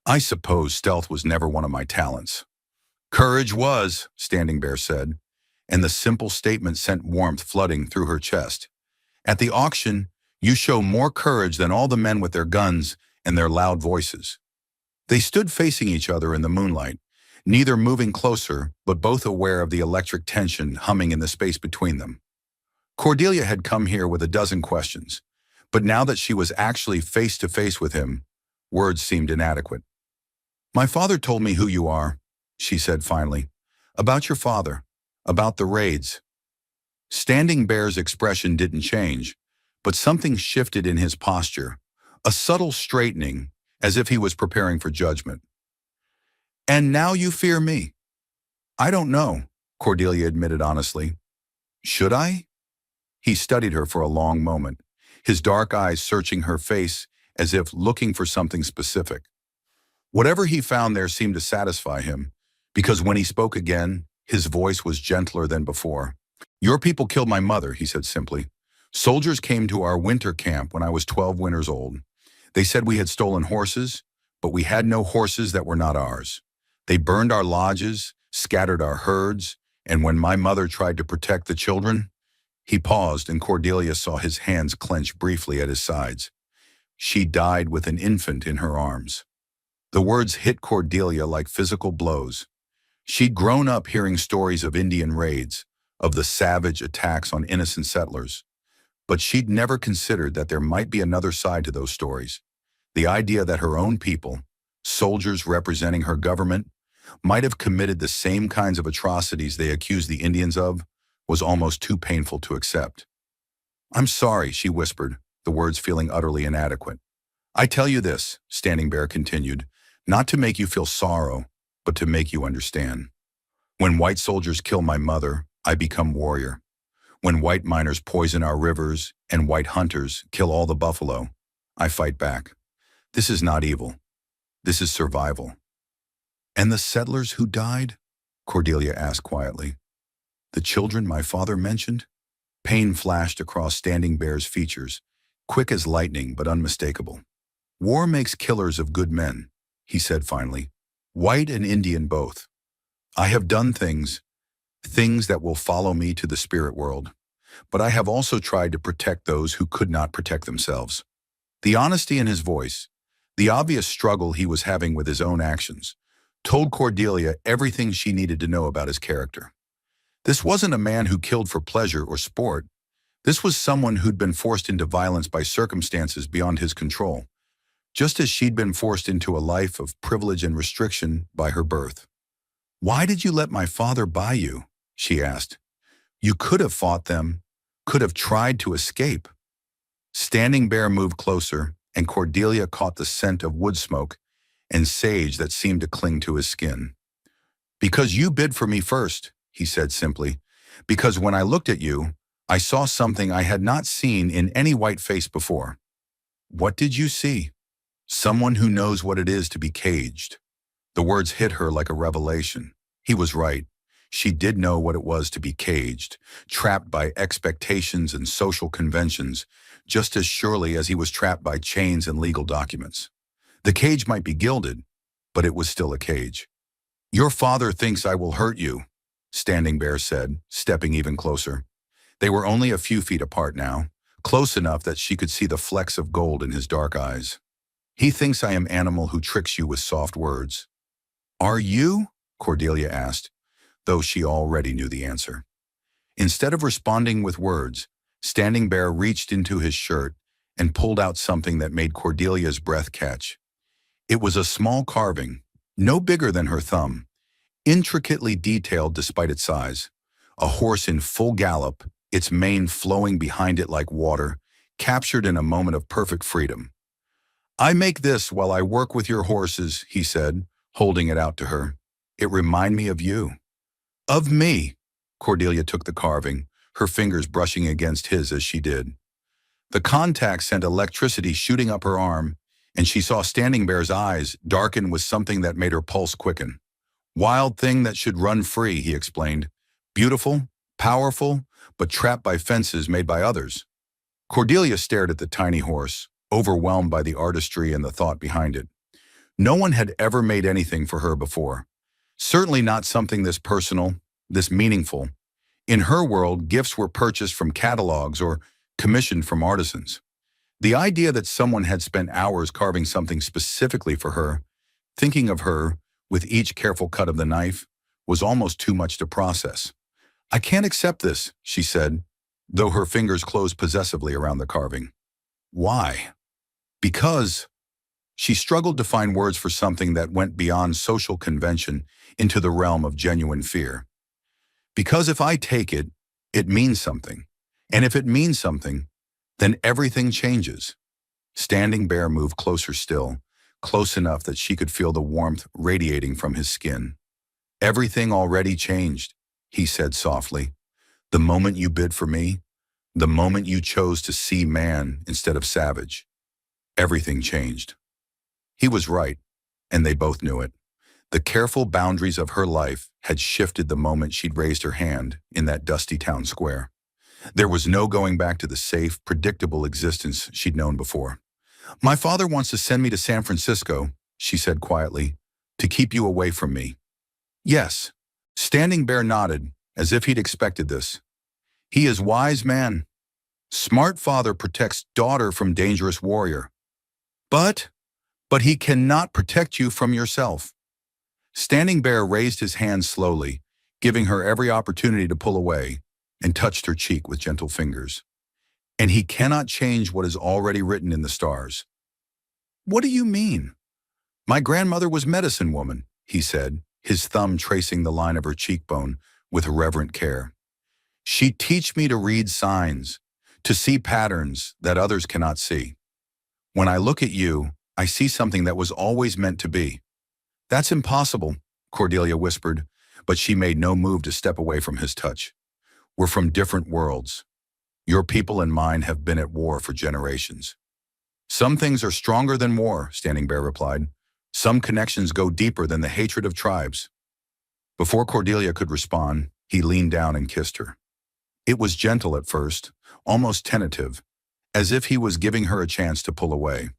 "I suppose stealth was never one of my talents." "Courage was," Standing Bear said, and the simple statement sent warmth flooding through her chest. "At the auction, you show more courage than all the men with their guns and their loud voices." They stood facing each other in the moonlight, neither moving closer, but both aware of the electric tension humming in the space between them. Cordelia had come here with a dozen questions, but now that she was actually face to face with him, words seemed inadequate. "My father told me who you are," she said finally. "About your father, about the raids." Standing Bear's expression didn't change, but something shifted in his posture, a subtle straightening, as if he was preparing for judgment. "And now you fear me?" "I don't know," Cordelia admitted honestly. "Should I?" He studied her for a long moment, his dark eyes searching her face as if looking for something specific. Whatever he found there seemed to satisfy him, because when he spoke again, his voice was gentler than before. "Your people killed my mother," he said simply. "Soldiers came to our winter camp when I was 12 winters old. They said we had stolen horses, but we had no horses that were not ours. They burned our lodges, scattered our herds, and when my mother tried to protect the children—" He paused, and Cordelia saw his hands clench briefly at his sides. "She died with an infant in her arms." The words hit Cordelia like physical blows. She'd grown up hearing stories of Indian raids, of the savage attacks on innocent settlers, but she'd never considered that there might be another side to those stories. The idea that her own people, soldiers representing her government, might have committed the same kinds of atrocities they accused the Indians of was almost too painful to accept. "I'm sorry," she whispered, the words feeling utterly inadequate. "I tell you this," Standing Bear continued, "not to make you feel sorrow, but to make you understand. When white soldiers kill my mother, I become warrior. When white miners poison our rivers and white hunters kill all the buffalo, I fight back. This is not evil. This is survival." "And the settlers who died?" Cordelia asked quietly. "The children my father mentioned?" Pain flashed across Standing Bear's features, quick as lightning but unmistakable. "War makes killers of good men," he said finally. "White and Indian both. I have done things that will follow me to the spirit world, but I have also tried to protect those who could not protect themselves." The honesty in his voice, the obvious struggle he was having with his own actions, told Cordelia everything she needed to know about his character. This wasn't a man who killed for pleasure or sport, This was someone who'd been forced into violence by circumstances beyond his control, just as she'd been forced into a life of privilege and restriction by her birth. "Why did you let my father buy you?" she asked. "You could have fought them, could have tried to escape." Standing Bear moved closer, and Cordelia caught the scent of wood smoke and sage that seemed to cling to his skin. "Because you bid for me first," he said simply. "Because when I looked at you, I saw something I had not seen in any white face before." "What did you see?" "Someone who knows what it is to be caged." The words hit her like a revelation. He was right. She did know what it was to be caged, trapped by expectations and social conventions, just as surely as he was trapped by chains and legal documents. The cage might be gilded, but it was still a cage. "Your father thinks I will hurt you," Standing Bear said, stepping even closer. They were only a few feet apart now, close enough that she could see the flecks of gold in his dark eyes. "He thinks I am animal who tricks you with soft words." "Are you?" Cordelia asked, though she already knew the answer. Instead of responding with words, Standing Bear reached into his shirt and pulled out something that made Cordelia's breath catch. It was a small carving, no bigger than her thumb, intricately detailed despite its size. A horse in full gallop, its mane flowing behind it like water, captured in a moment of perfect freedom. "I make this while I work with your horses," he said, holding it out to her. "It reminds me of you." "Of me." Cordelia took the carving, her fingers brushing against his as she did. The contact sent electricity shooting up her arm, and she saw Standing Bear's eyes darken with something that made her pulse quicken. "Wild thing that should run free," he explained. "Beautiful, powerful, but trapped by fences made by others." Cordelia stared at the tiny horse, overwhelmed by the artistry and the thought behind it. No one had ever made anything for her before. Certainly not something this personal, this meaningful. In her world, gifts were purchased from catalogs or commissioned from artisans. The idea that someone had spent hours carving something specifically for her, thinking of her with each careful cut of the knife, was almost too much to process. "I can't accept this," she said, though her fingers closed possessively around the carving. "Why?" "Because..." She struggled to find words for something that went beyond social convention into the realm of genuine fear. "Because if I take it, it means something. And if it means something, then everything changes." Standing Bear moved closer still, close enough that she could feel the warmth radiating from his skin. "Everything already changed," he said softly. "The moment you bid for me, the moment you chose to see man instead of savage, everything changed." He was right, and they both knew it. The careful boundaries of her life had shifted the moment she'd raised her hand in that dusty town square. There was no going back to the safe, predictable existence she'd known before. "My father wants to send me to San Francisco," she said quietly, "to keep you away from me." "Yes." Standing Bear nodded, as if he'd expected this. "He is wise man. Smart father protects daughter from dangerous warrior. But he cannot protect you from yourself." Standing Bear raised his hand slowly, giving her every opportunity to pull away, and touched her cheek with gentle fingers. "And he cannot change what is already written in the stars." "What do you mean?" "My grandmother was medicine woman," he said, his thumb tracing the line of her cheekbone with reverent care. "She teach me to read signs, to see patterns that others cannot see. When I look at you, I see something that was always meant to be." "That's impossible," Cordelia whispered, but she made no move to step away from his touch. "We're from different worlds. Your people and mine have been at war for generations." "Some things are stronger than war," Standing Bear replied. "Some connections go deeper than the hatred of tribes." Before Cordelia could respond, he leaned down and kissed her. It was gentle at first, almost tentative, as if he was giving her a chance to pull away.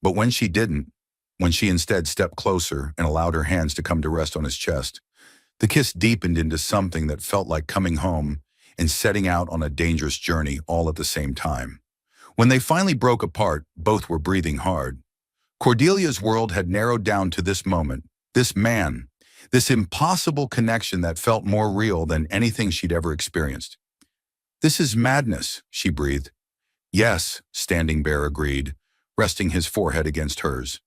But when she didn't, when she instead stepped closer and allowed her hands to come to rest on his chest, the kiss deepened into something that felt like coming home and setting out on a dangerous journey all at the same time. When they finally broke apart, both were breathing hard. Cordelia's world had narrowed down to this moment, this man, this impossible connection that felt more real than anything she'd ever experienced. This is madness, she breathed. Yes, Standing Bear agreed, resting his forehead against hers.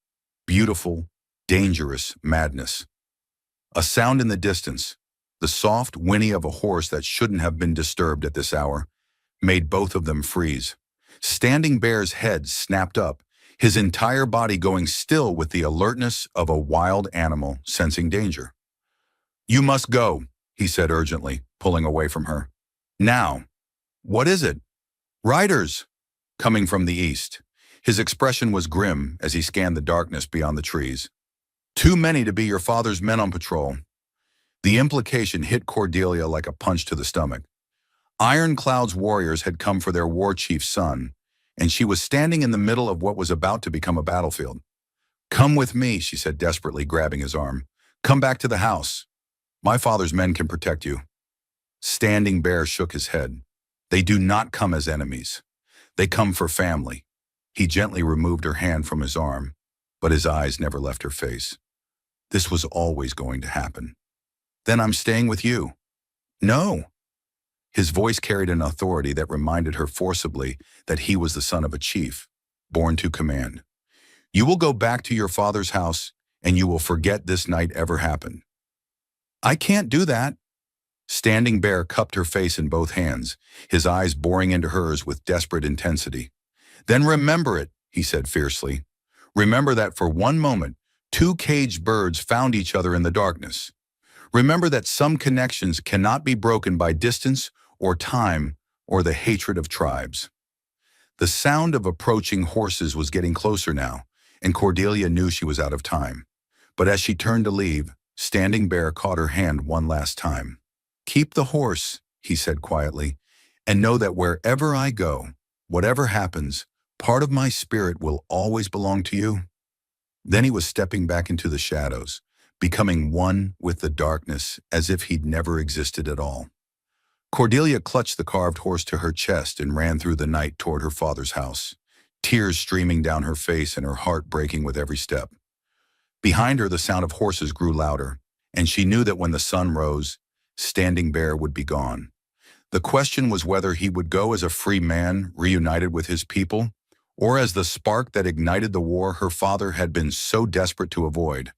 Beautiful, dangerous madness. A sound in the distance, the soft whinny of a horse that shouldn't have been disturbed at this hour, made both of them freeze. Standing Bear's head snapped up, his entire body going still with the alertness of a wild animal sensing danger. You must go, he said urgently, pulling away from her. Now. What is it? Riders! Coming from the east. His expression was grim as he scanned the darkness beyond the trees. Too many to be your father's men on patrol. The implication hit Cordelia like a punch to the stomach. Ironcloud's warriors had come for their war chief's son, and she was standing in the middle of what was about to become a battlefield. Come with me, she said desperately, grabbing his arm. Come back to the house. My father's men can protect you. Standing Bear shook his head. They do not come as enemies. They come for family. He gently removed her hand from his arm, but his eyes never left her face. This was always going to happen. Then I'm staying with you. No. His voice carried an authority that reminded her forcibly that he was the son of a chief, born to command. You will go back to your father's house, and you will forget this night ever happened. I can't do that. Standing Bear cupped her face in both hands, his eyes boring into hers with desperate intensity. Then remember it, he said fiercely. Remember that for one moment, two caged birds found each other in the darkness. Remember that some connections cannot be broken by distance or time or the hatred of tribes. The sound of approaching horses was getting closer now, and Cordelia knew she was out of time. But as she turned to leave, Standing Bear caught her hand one last time. Keep the horse, he said quietly, and know that wherever I go, whatever happens, part of my spirit will always belong to you. Then he was stepping back into the shadows, becoming one with the darkness as if he'd never existed at all. Cordelia clutched the carved horse to her chest and ran through the night toward her father's house, tears streaming down her face and her heart breaking with every step. Behind her, the sound of horses grew louder, and she knew that when the sun rose, Standing Bear would be gone. The question was whether he would go as a free man reunited with his people, or as the spark that ignited the war her father had been so desperate to avoid.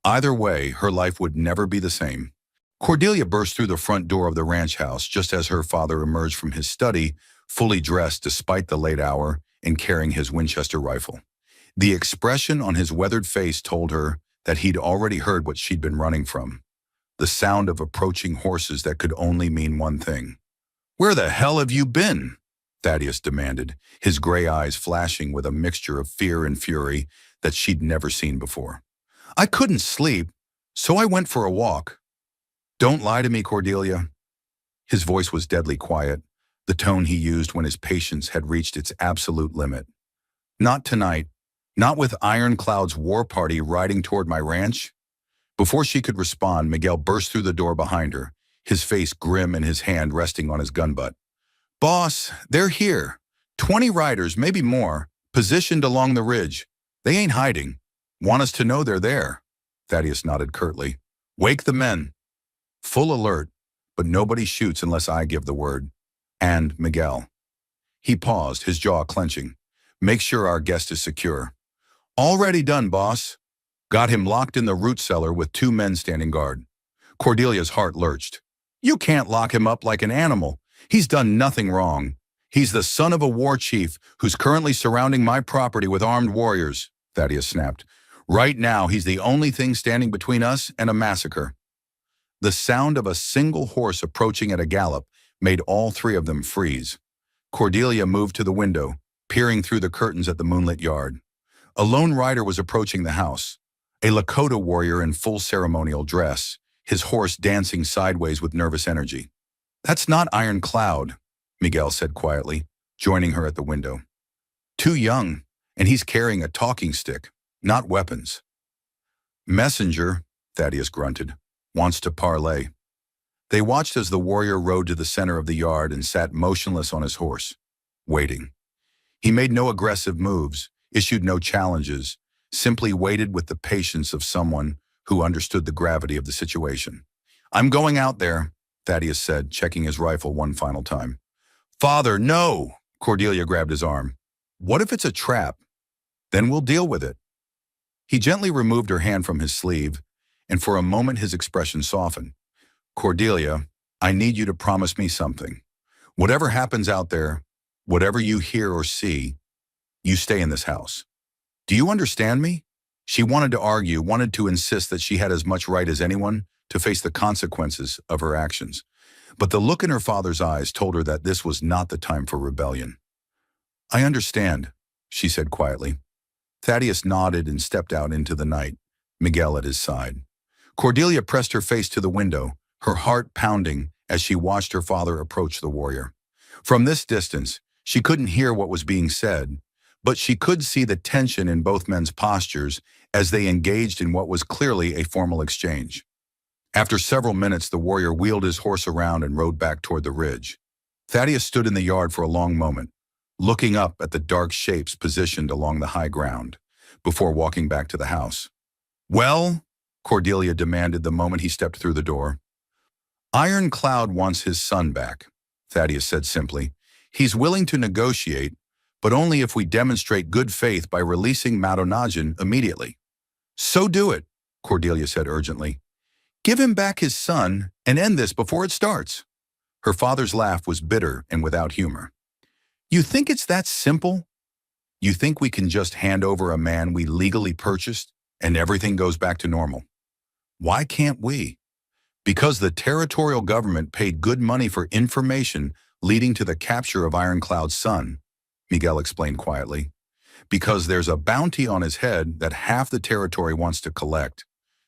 Either way, her life would never be the same. Cordelia burst through the front door of the ranch house just as her father emerged from his study, fully dressed despite the late hour and carrying his Winchester rifle. The expression on his weathered face told her that he'd already heard what she'd been running from. The sound of approaching horses that could only mean one thing. Where the hell have you been? Thaddeus demanded, his gray eyes flashing with a mixture of fear and fury that she'd never seen before. I couldn't sleep, so I went for a walk. Don't lie to me, Cordelia. His voice was deadly quiet, the tone he used when his patience had reached its absolute limit. Not tonight, not with Ironcloud's war party riding toward my ranch. Before she could respond, Miguel burst through the door behind her, his face grim and his hand resting on his gun butt. Boss, they're here. 20 riders, maybe more, positioned along the ridge. They ain't hiding. Want us to know they're there. Thaddeus nodded curtly. Wake the men. Full alert, but nobody shoots unless I give the word. And Miguel. He paused, his jaw clenching. Make sure our guest is secure. Already done, boss. Got him locked in the root cellar with 2 men standing guard. Cordelia's heart lurched. You can't lock him up like an animal. He's done nothing wrong. He's the son of a war chief who's currently surrounding my property with armed warriors, Thaddeus snapped. Right now, he's the only thing standing between us and a massacre. The sound of a single horse approaching at a gallop made all 3 of them freeze. Cordelia moved to the window, peering through the curtains at the moonlit yard. A lone rider was approaching the house. A Lakota warrior in full ceremonial dress, his horse dancing sideways with nervous energy. That's not Ironcloud, Miguel said quietly, joining her at the window. Too young, and he's carrying a talking stick, not weapons. Messenger, Thaddeus grunted, wants to parley. They watched as the warrior rode to the center of the yard and sat motionless on his horse, waiting. He made no aggressive moves, issued no challenges, simply waited with the patience of someone who understood the gravity of the situation. I'm going out there, Thaddeus said, checking his rifle one final time. Father, no! Cordelia grabbed his arm. What if it's a trap? Then we'll deal with it. He gently removed her hand from his sleeve, and for a moment his expression softened. Cordelia, I need you to promise me something. Whatever happens out there, whatever you hear or see, you stay in this house. Do you understand me? She wanted to argue, wanted to insist that she had as much right as anyone to face the consequences of her actions. But the look in her father's eyes told her that this was not the time for rebellion. I understand, she said quietly. Thaddeus nodded and stepped out into the night, Miguel at his side. Cordelia pressed her face to the window, her heart pounding as she watched her father approach the warrior. From this distance, she couldn't hear what was being said, but she could see the tension in both men's postures as they engaged in what was clearly a formal exchange. After several minutes, the warrior wheeled his horse around and rode back toward the ridge. Thaddeus stood in the yard for a long moment, looking up at the dark shapes positioned along the high ground, before walking back to the house. Well, Cordelia demanded the moment he stepped through the door. Iron Cloud wants his son back, Thaddeus said simply. He's willing to negotiate, but only if we demonstrate good faith by releasing Madonajin immediately. So do it, Cordelia said urgently. Give him back his son and end this before it starts. Her father's laugh was bitter and without humor. You think it's that simple? You think we can just hand over a man we legally purchased and everything goes back to normal? Why can't we? Because the territorial government paid good money for information leading to the capture of Ironcloud's son, Miguel explained quietly. Because there's a bounty on his head that half the territory wants to collect.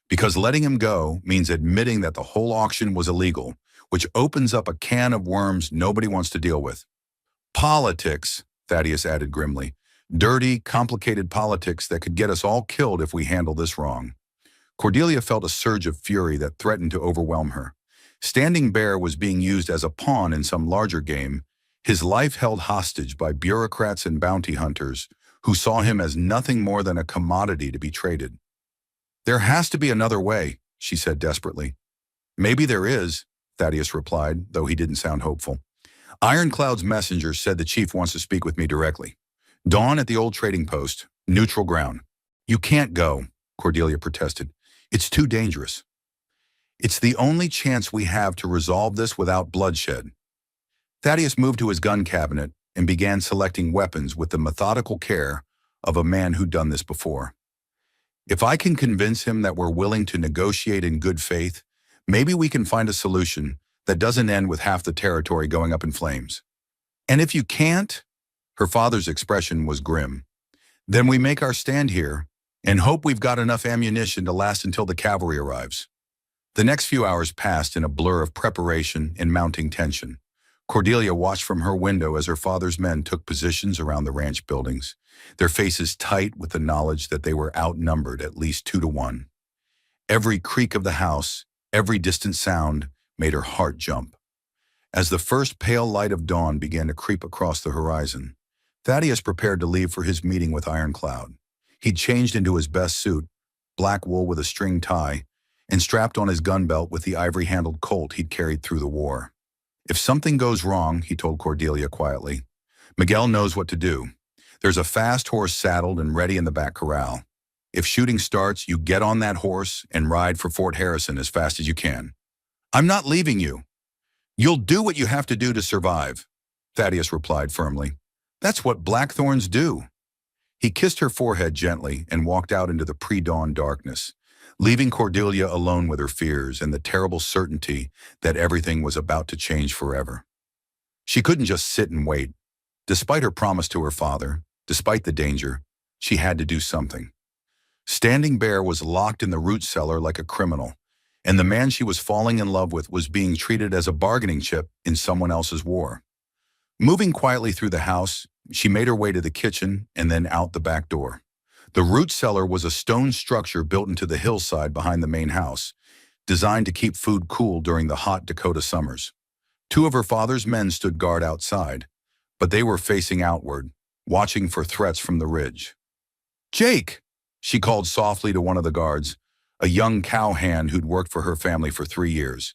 Because letting him go means admitting that the whole auction was illegal, which opens up a can of worms nobody wants to deal with. Politics, Thaddeus added grimly. Dirty, complicated politics that could get us all killed if we handle this wrong. Cordelia felt a surge of fury that threatened to overwhelm her. Standing Bear was being used as a pawn in some larger game, his life held hostage by bureaucrats and bounty hunters who saw him as nothing more than a commodity to be traded. There has to be another way, she said desperately. Maybe there is, Thaddeus replied, though he didn't sound hopeful. Ironcloud's messenger said the chief wants to speak with me directly. Dawn at the old trading post, neutral ground. You can't go, Cordelia protested. It's too dangerous. It's the only chance we have to resolve this without bloodshed. Thaddeus moved to his gun cabinet and began selecting weapons with the methodical care of a man who'd done this before. If I can convince him that we're willing to negotiate in good faith, maybe we can find a solution that doesn't end with half the territory going up in flames. And if you can't, her father's expression was grim, then we make our stand here and hope we've got enough ammunition to last until the cavalry arrives. The next few hours passed in a blur of preparation and mounting tension. Cordelia watched from her window as her father's men took positions around the ranch buildings, their faces tight with the knowledge that they were outnumbered at least 2-1. Every creak of the house, every distant sound made her heart jump. As the first pale light of dawn began to creep across the horizon, Thaddeus prepared to leave for his meeting with Ironcloud. He'd changed into his best suit, black wool with a string tie, and strapped on his gun belt with the ivory-handled Colt he'd carried through the war. If something goes wrong, he told Cordelia quietly, Miguel knows what to do. There's a fast horse saddled and ready in the back corral. If shooting starts, you get on that horse and ride for Fort Harrison as fast as you can. I'm not leaving you. You'll do what you have to do to survive, Thaddeus replied firmly. That's what blackthorns do. He kissed her forehead gently and walked out into the pre-dawn darkness, leaving Cordelia alone with her fears and the terrible certainty that everything was about to change forever. She couldn't just sit and wait. Despite her promise to her father, despite the danger, she had to do something. Standing Bear was locked in the root cellar like a criminal, and the man she was falling in love with was being treated as a bargaining chip in someone else's war. Moving quietly through the house, she made her way to the kitchen and then out the back door. The root cellar was a stone structure built into the hillside behind the main house, designed to keep food cool during the hot Dakota summers. 2 of her father's men stood guard outside, but they were facing outward, watching for threats from the ridge. Jake, she called softly to one of the guards, a young cowhand who'd worked for her family for 3 years.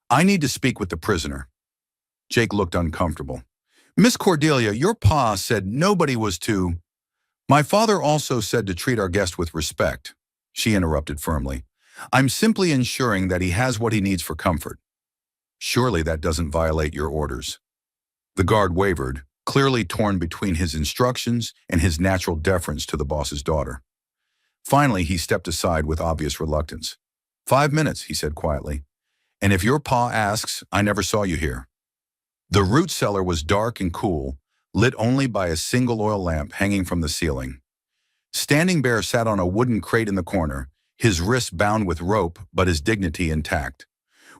I need to speak with the prisoner. Jake looked uncomfortable. Miss Cordelia, your pa said nobody was to. My father also said to treat our guest with respect, she interrupted firmly. I'm simply ensuring that he has what he needs for comfort. Surely that doesn't violate your orders. The guard wavered, clearly torn between his instructions and his natural deference to the boss's daughter. Finally, he stepped aside with obvious reluctance. 5 minutes, he said quietly. And if your pa asks, I never saw you here. The root cellar was dark and cool, lit only by a single oil lamp hanging from the ceiling. Standing Bear sat on a wooden crate in the corner, his wrists bound with rope but his dignity intact.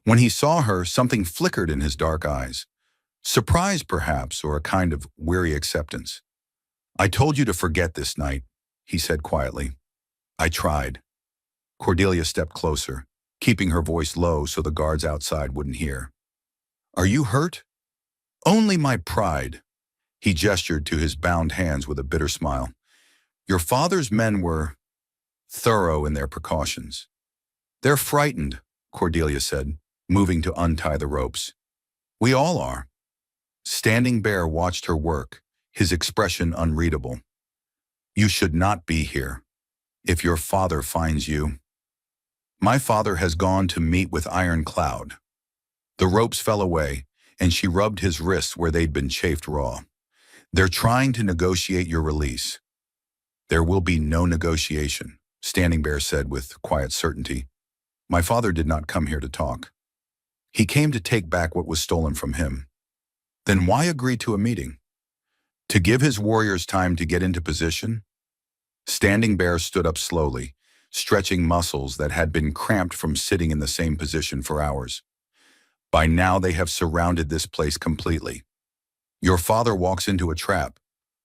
When he saw her, something flickered in his dark eyes. Surprise, perhaps, or a kind of weary acceptance. I told you to forget this night, he said quietly. I tried. Cordelia stepped closer, keeping her voice low so the guards outside wouldn't hear. Are you hurt? Only my pride. He gestured to his bound hands with a bitter smile. Your father's men were thorough in their precautions. They're frightened, Cordelia said, moving to untie the ropes. We all are. Standing Bear watched her work, his expression unreadable. You should not be here. If your father finds you. My father has gone to meet with Iron Cloud. The ropes fell away, and she rubbed his wrists where they'd been chafed raw. They're trying to negotiate your release. There will be no negotiation, Standing Bear said with quiet certainty. My father did not come here to talk. He came to take back what was stolen from him. Then why agree to a meeting? To give his warriors time to get into position? Standing Bear stood up slowly, stretching muscles that had been cramped from sitting in the same position for hours. By now they have surrounded this place completely. Your father walks into a trap.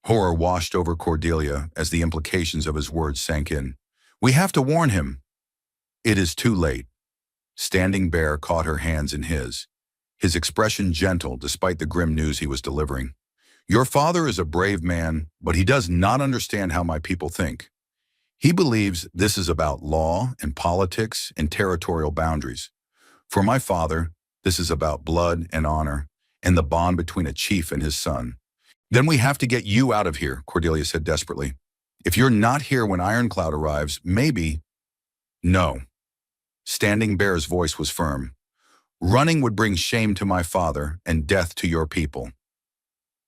Horror washed over Cordelia as the implications of his words sank in. We have to warn him. It is too late. Standing Bear caught her hands in his expression gentle despite the grim news he was delivering. Your father is a brave man, but he does not understand how my people think. He believes this is about law and politics and territorial boundaries. For my father, this is about blood and honor and the bond between a chief and his son. Then we have to get you out of here, Cordelia said desperately. If you're not here when Ironcloud arrives, maybe. No. Standing Bear's voice was firm. Running would bring shame to my father and death to your people.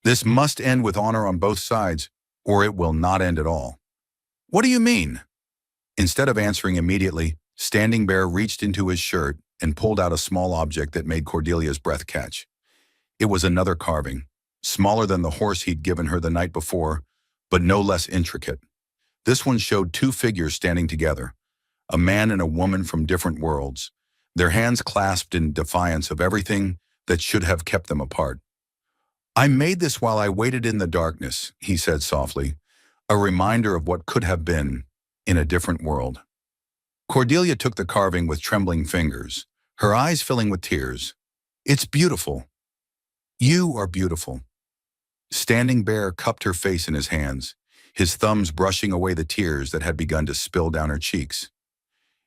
This must end with honor on both sides, or it will not end at all. What do you mean? Instead of answering immediately, Standing Bear reached into his shirt and pulled out a small object that made Cordelia's breath catch. It was another carving, smaller than the horse he'd given her the night before, but no less intricate. This one showed two figures standing together, a man and a woman from different worlds, their hands clasped in defiance of everything that should have kept them apart. I made this while I waited in the darkness, he said softly, a reminder of what could have been in a different world. Cordelia took the carving with trembling fingers, her eyes filling with tears. It's beautiful. You are beautiful. Standing Bear cupped her face in his hands, his thumbs brushing away the tears that had begun to spill down her cheeks.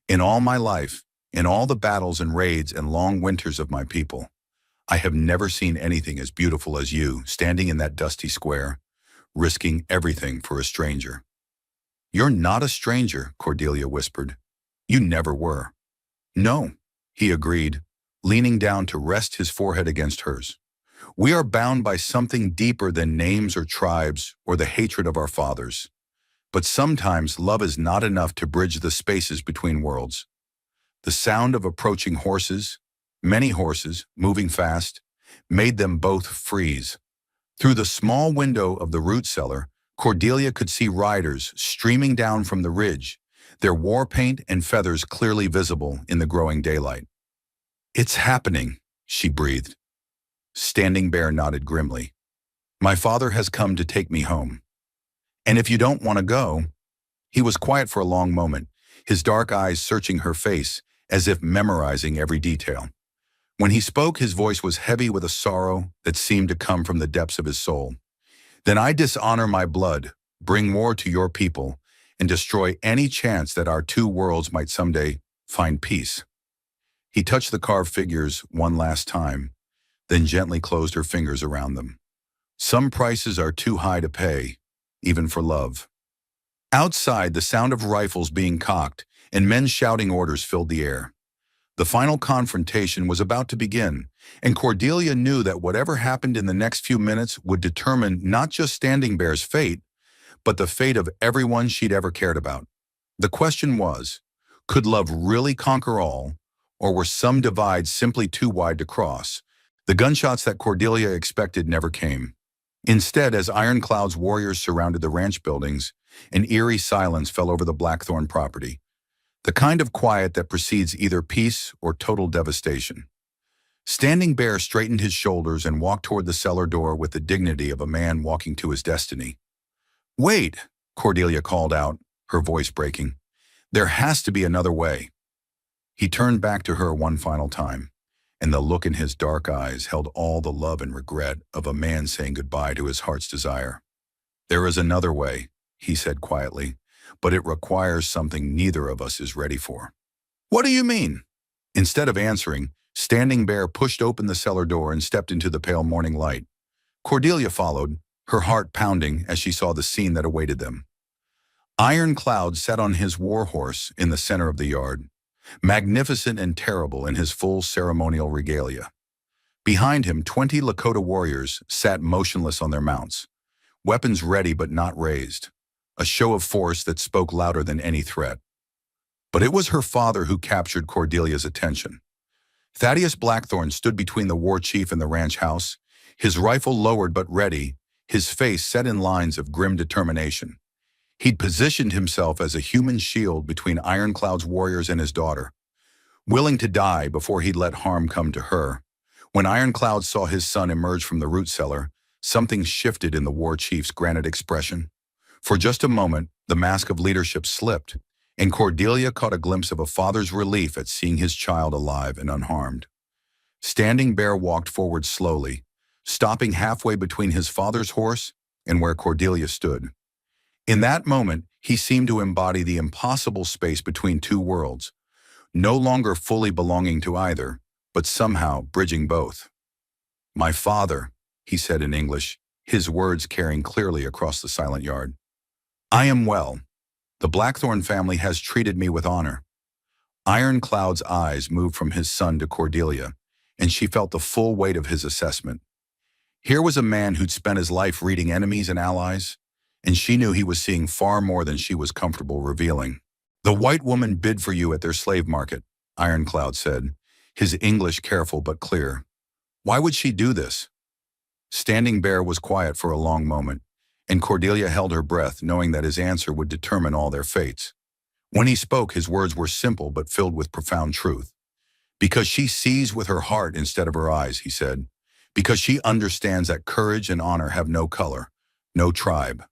In all my life, in all the battles and raids and long winters of my people, I have never seen anything as beautiful as you standing in that dusty square, risking everything for a stranger. You're not a stranger, Cordelia whispered. You never were. No, he agreed, leaning down to rest his forehead against hers. We are bound by something deeper than names or tribes or the hatred of our fathers. But sometimes love is not enough to bridge the spaces between worlds. The sound of approaching horses, many horses, moving fast, made them both freeze. Through the small window of the root cellar, Cordelia could see riders streaming down from the ridge, their war paint and feathers clearly visible in the growing daylight. It's happening, she breathed. Standing Bear nodded grimly. My father has come to take me home. And if you don't want to go. He was quiet for a long moment, his dark eyes searching her face as if memorizing every detail. When he spoke, his voice was heavy with a sorrow that seemed to come from the depths of his soul. Then I dishonor my blood, bring war to your people, and destroy any chance that our two worlds might someday find peace. He touched the carved figures one last time, then gently closed her fingers around them. Some prices are too high to pay, even for love. Outside, the sound of rifles being cocked and men shouting orders filled the air. The final confrontation was about to begin, and Cordelia knew that whatever happened in the next few minutes would determine not just Standing Bear's fate, but the fate of everyone she'd ever cared about. The question was, could love really conquer all, or were some divides simply too wide to cross? The gunshots that Cordelia expected never came. Instead, as Ironclad's warriors surrounded the ranch buildings, an eerie silence fell over the Blackthorn property, the kind of quiet that precedes either peace or total devastation. Standing Bear straightened his shoulders and walked toward the cellar door with the dignity of a man walking to his destiny. "Wait," Cordelia called out, her voice breaking. "There has to be another way." He turned back to her one final time, and the look in his dark eyes held all the love and regret of a man saying goodbye to his heart's desire. "There is another way," he said quietly, "but it requires something neither of us is ready for." "What do you mean?" Instead of answering, Standing Bear pushed open the cellar door and stepped into the pale morning light. Cordelia followed, her heart pounding as she saw the scene that awaited them. Ironclad sat on his war horse in the center of the yard, magnificent and terrible in his full ceremonial regalia. Behind him, 20 Lakota warriors sat motionless on their mounts, weapons ready but not raised, a show of force that spoke louder than any threat. But it was her father who captured Cordelia's attention. Thaddeus Blackthorn stood between the war chief and the ranch house, his rifle lowered but ready, his face set in lines of grim determination. He'd positioned himself as a human shield between Ironclad's warriors and his daughter, willing to die before he'd let harm come to her. When Ironclad saw his son emerge from the root cellar, something shifted in the war chief's granite expression. For just a moment, the mask of leadership slipped, and Cordelia caught a glimpse of a father's relief at seeing his child alive and unharmed. Standing Bear walked forward slowly, stopping halfway between his father's horse and where Cordelia stood. In that moment, he seemed to embody the impossible space between two worlds, no longer fully belonging to either, but somehow bridging both. "My father," he said in English, his words carrying clearly across the silent yard. "I am well. The Blackthorn family has treated me with honor." Ironclad's eyes moved from his son to Cordelia, and she felt the full weight of his assessment. Here was a man who'd spent his life reading enemies and allies, and she knew he was seeing far more than she was comfortable revealing. "The white woman bid for you at their slave market," Ironclad said, his English careful but clear. "Why would she do this?" Standing Bear was quiet for a long moment, and Cordelia held her breath, knowing that his answer would determine all their fates. When he spoke, his words were simple but filled with profound truth. "Because she sees with her heart instead of her eyes," he said. "Because she understands that courage and honor have no color, no tribe."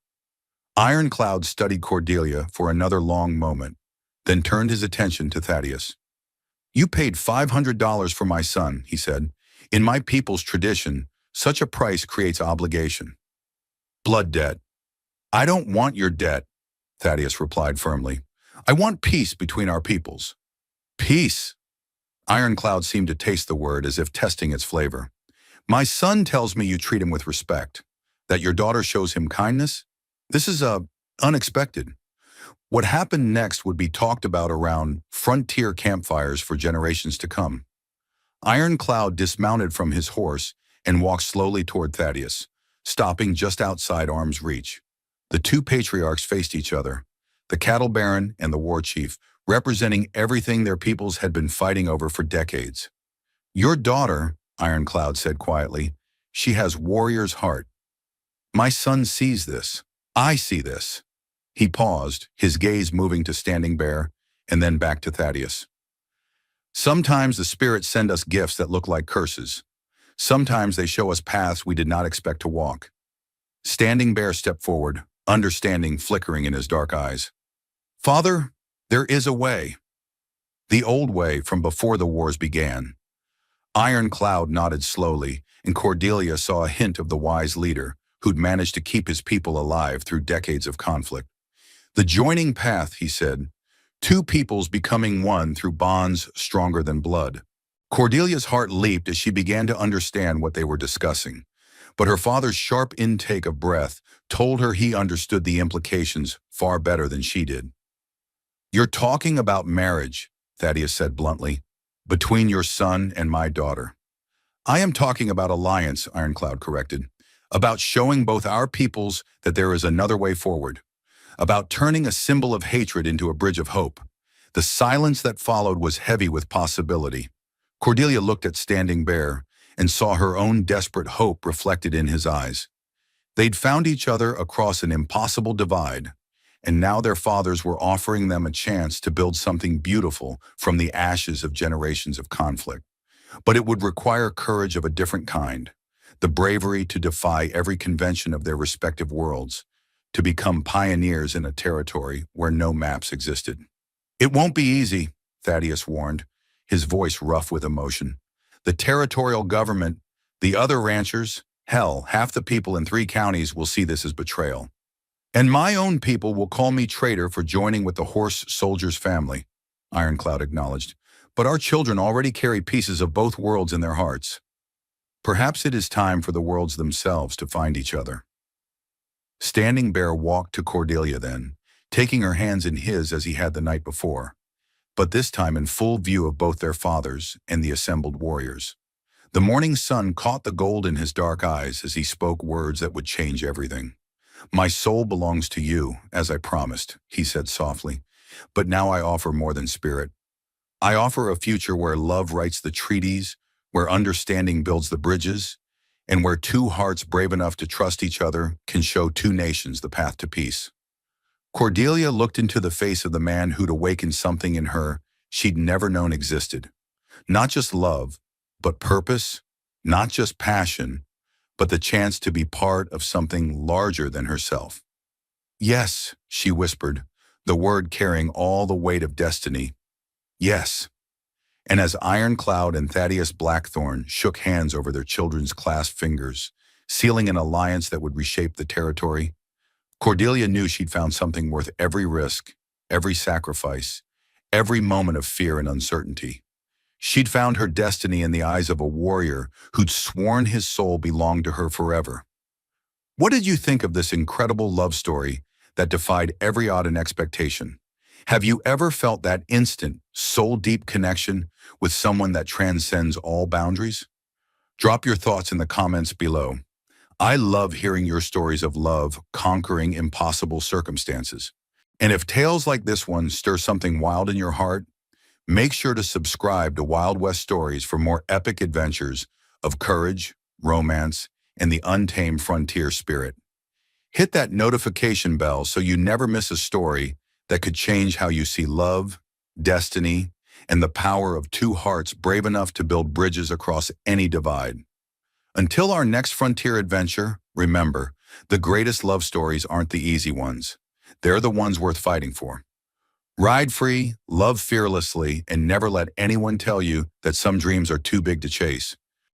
Ironclad studied Cordelia for another long moment, then turned his attention to Thaddeus. "You paid $500 for my son," he said. "In my people's tradition, such a price creates obligation. Blood debt." "I don't want your debt," Thaddeus replied firmly. "I want peace between our peoples." "Peace?" Ironclad seemed to taste the word as if testing its flavor. "My son tells me you treat him with respect, that your daughter shows him kindness. This is unexpected." What happened next would be talked about around frontier campfires for generations to come. Ironclad dismounted from his horse and walked slowly toward Thaddeus, stopping just outside arm's reach. The two patriarchs faced each other, the cattle baron and the war chief, representing everything their peoples had been fighting over for decades. "Your daughter," Ironclad said quietly, "she has warrior's heart. My son sees this. I see this." He paused, his gaze moving to Standing Bear and then back to Thaddeus. "Sometimes the spirits send us gifts that look like curses. Sometimes they show us paths we did not expect to walk." Standing Bear stepped forward, understanding flickering in his dark eyes. "Father, there is a way. The old way from before the wars began." Ironclad nodded slowly, and Cordelia saw a hint of the wise leader who'd managed to keep his people alive through decades of conflict. "The joining path," he said, "two peoples becoming one through bonds stronger than blood." Cordelia's heart leaped as she began to understand what they were discussing. but her father's sharp intake of breath told her he understood the implications far better than she did. "You're talking about marriage," Thaddeus said bluntly, "between your son and my daughter." "I am talking about alliance," Ironcloud corrected, "about showing both our peoples that there is another way forward, about turning a symbol of hatred into a bridge of hope." The silence that followed was heavy with possibility. Cordelia looked at Standing Bear and saw her own desperate hope reflected in his eyes. They'd found each other across an impossible divide, and now their fathers were offering them a chance to build something beautiful from the ashes of generations of conflict. But it would require courage of a different kind, the bravery to defy every convention of their respective worlds, to become pioneers in a territory where no maps existed. "It won't be easy," Thaddeus warned, his voice rough with emotion. "The territorial government, the other ranchers, hell, half the people in 3 counties will see this as betrayal. And my own people will call me traitor for joining with the horse soldier's family," Ironcloud acknowledged. "But our children already carry pieces of both worlds in their hearts. Perhaps it is time for the worlds themselves to find each other." Standing Bear walked to Cordelia then, taking her hands in his as he had the night before, but this time in full view of both their fathers and the assembled warriors. The morning sun caught the gold in his dark eyes as he spoke words that would change everything. "My soul belongs to you, as I promised," he said softly, "but now I offer more than spirit. I offer a future where love writes the treaties, where understanding builds the bridges, and where 2 hearts brave enough to trust each other can show 2 nations the path to peace." Cordelia looked into the face of the man who'd awakened something in her she'd never known existed. Not just love, but purpose, not just passion, but the chance to be part of something larger than herself. "Yes," she whispered, the word carrying all the weight of destiny. "Yes." And as Ironcloud and Thaddeus Blackthorn shook hands over their children's clasped fingers, sealing an alliance that would reshape the territory, Cordelia knew she'd found something worth every risk, every sacrifice, every moment of fear and uncertainty. She'd found her destiny in the eyes of a warrior who'd sworn his soul belonged to her forever. What did you think of this incredible love story that defied every odd and expectation? Have you ever felt that instant, soul-deep connection with someone that transcends all boundaries? Drop your thoughts in the comments below. I love hearing your stories of love conquering impossible circumstances. And if tales like this one stir something wild in your heart, make sure to subscribe to Wild West Stories for more epic adventures of courage, romance, and the untamed frontier spirit. Hit that notification bell so you never miss a story that could change how you see love, destiny, and the power of 2 hearts brave enough to build bridges across any divide. Until our next frontier adventure, remember, the greatest love stories aren't the easy ones. They're the ones worth fighting for. Ride free, love fearlessly, and never let anyone tell you that some dreams are too big to chase.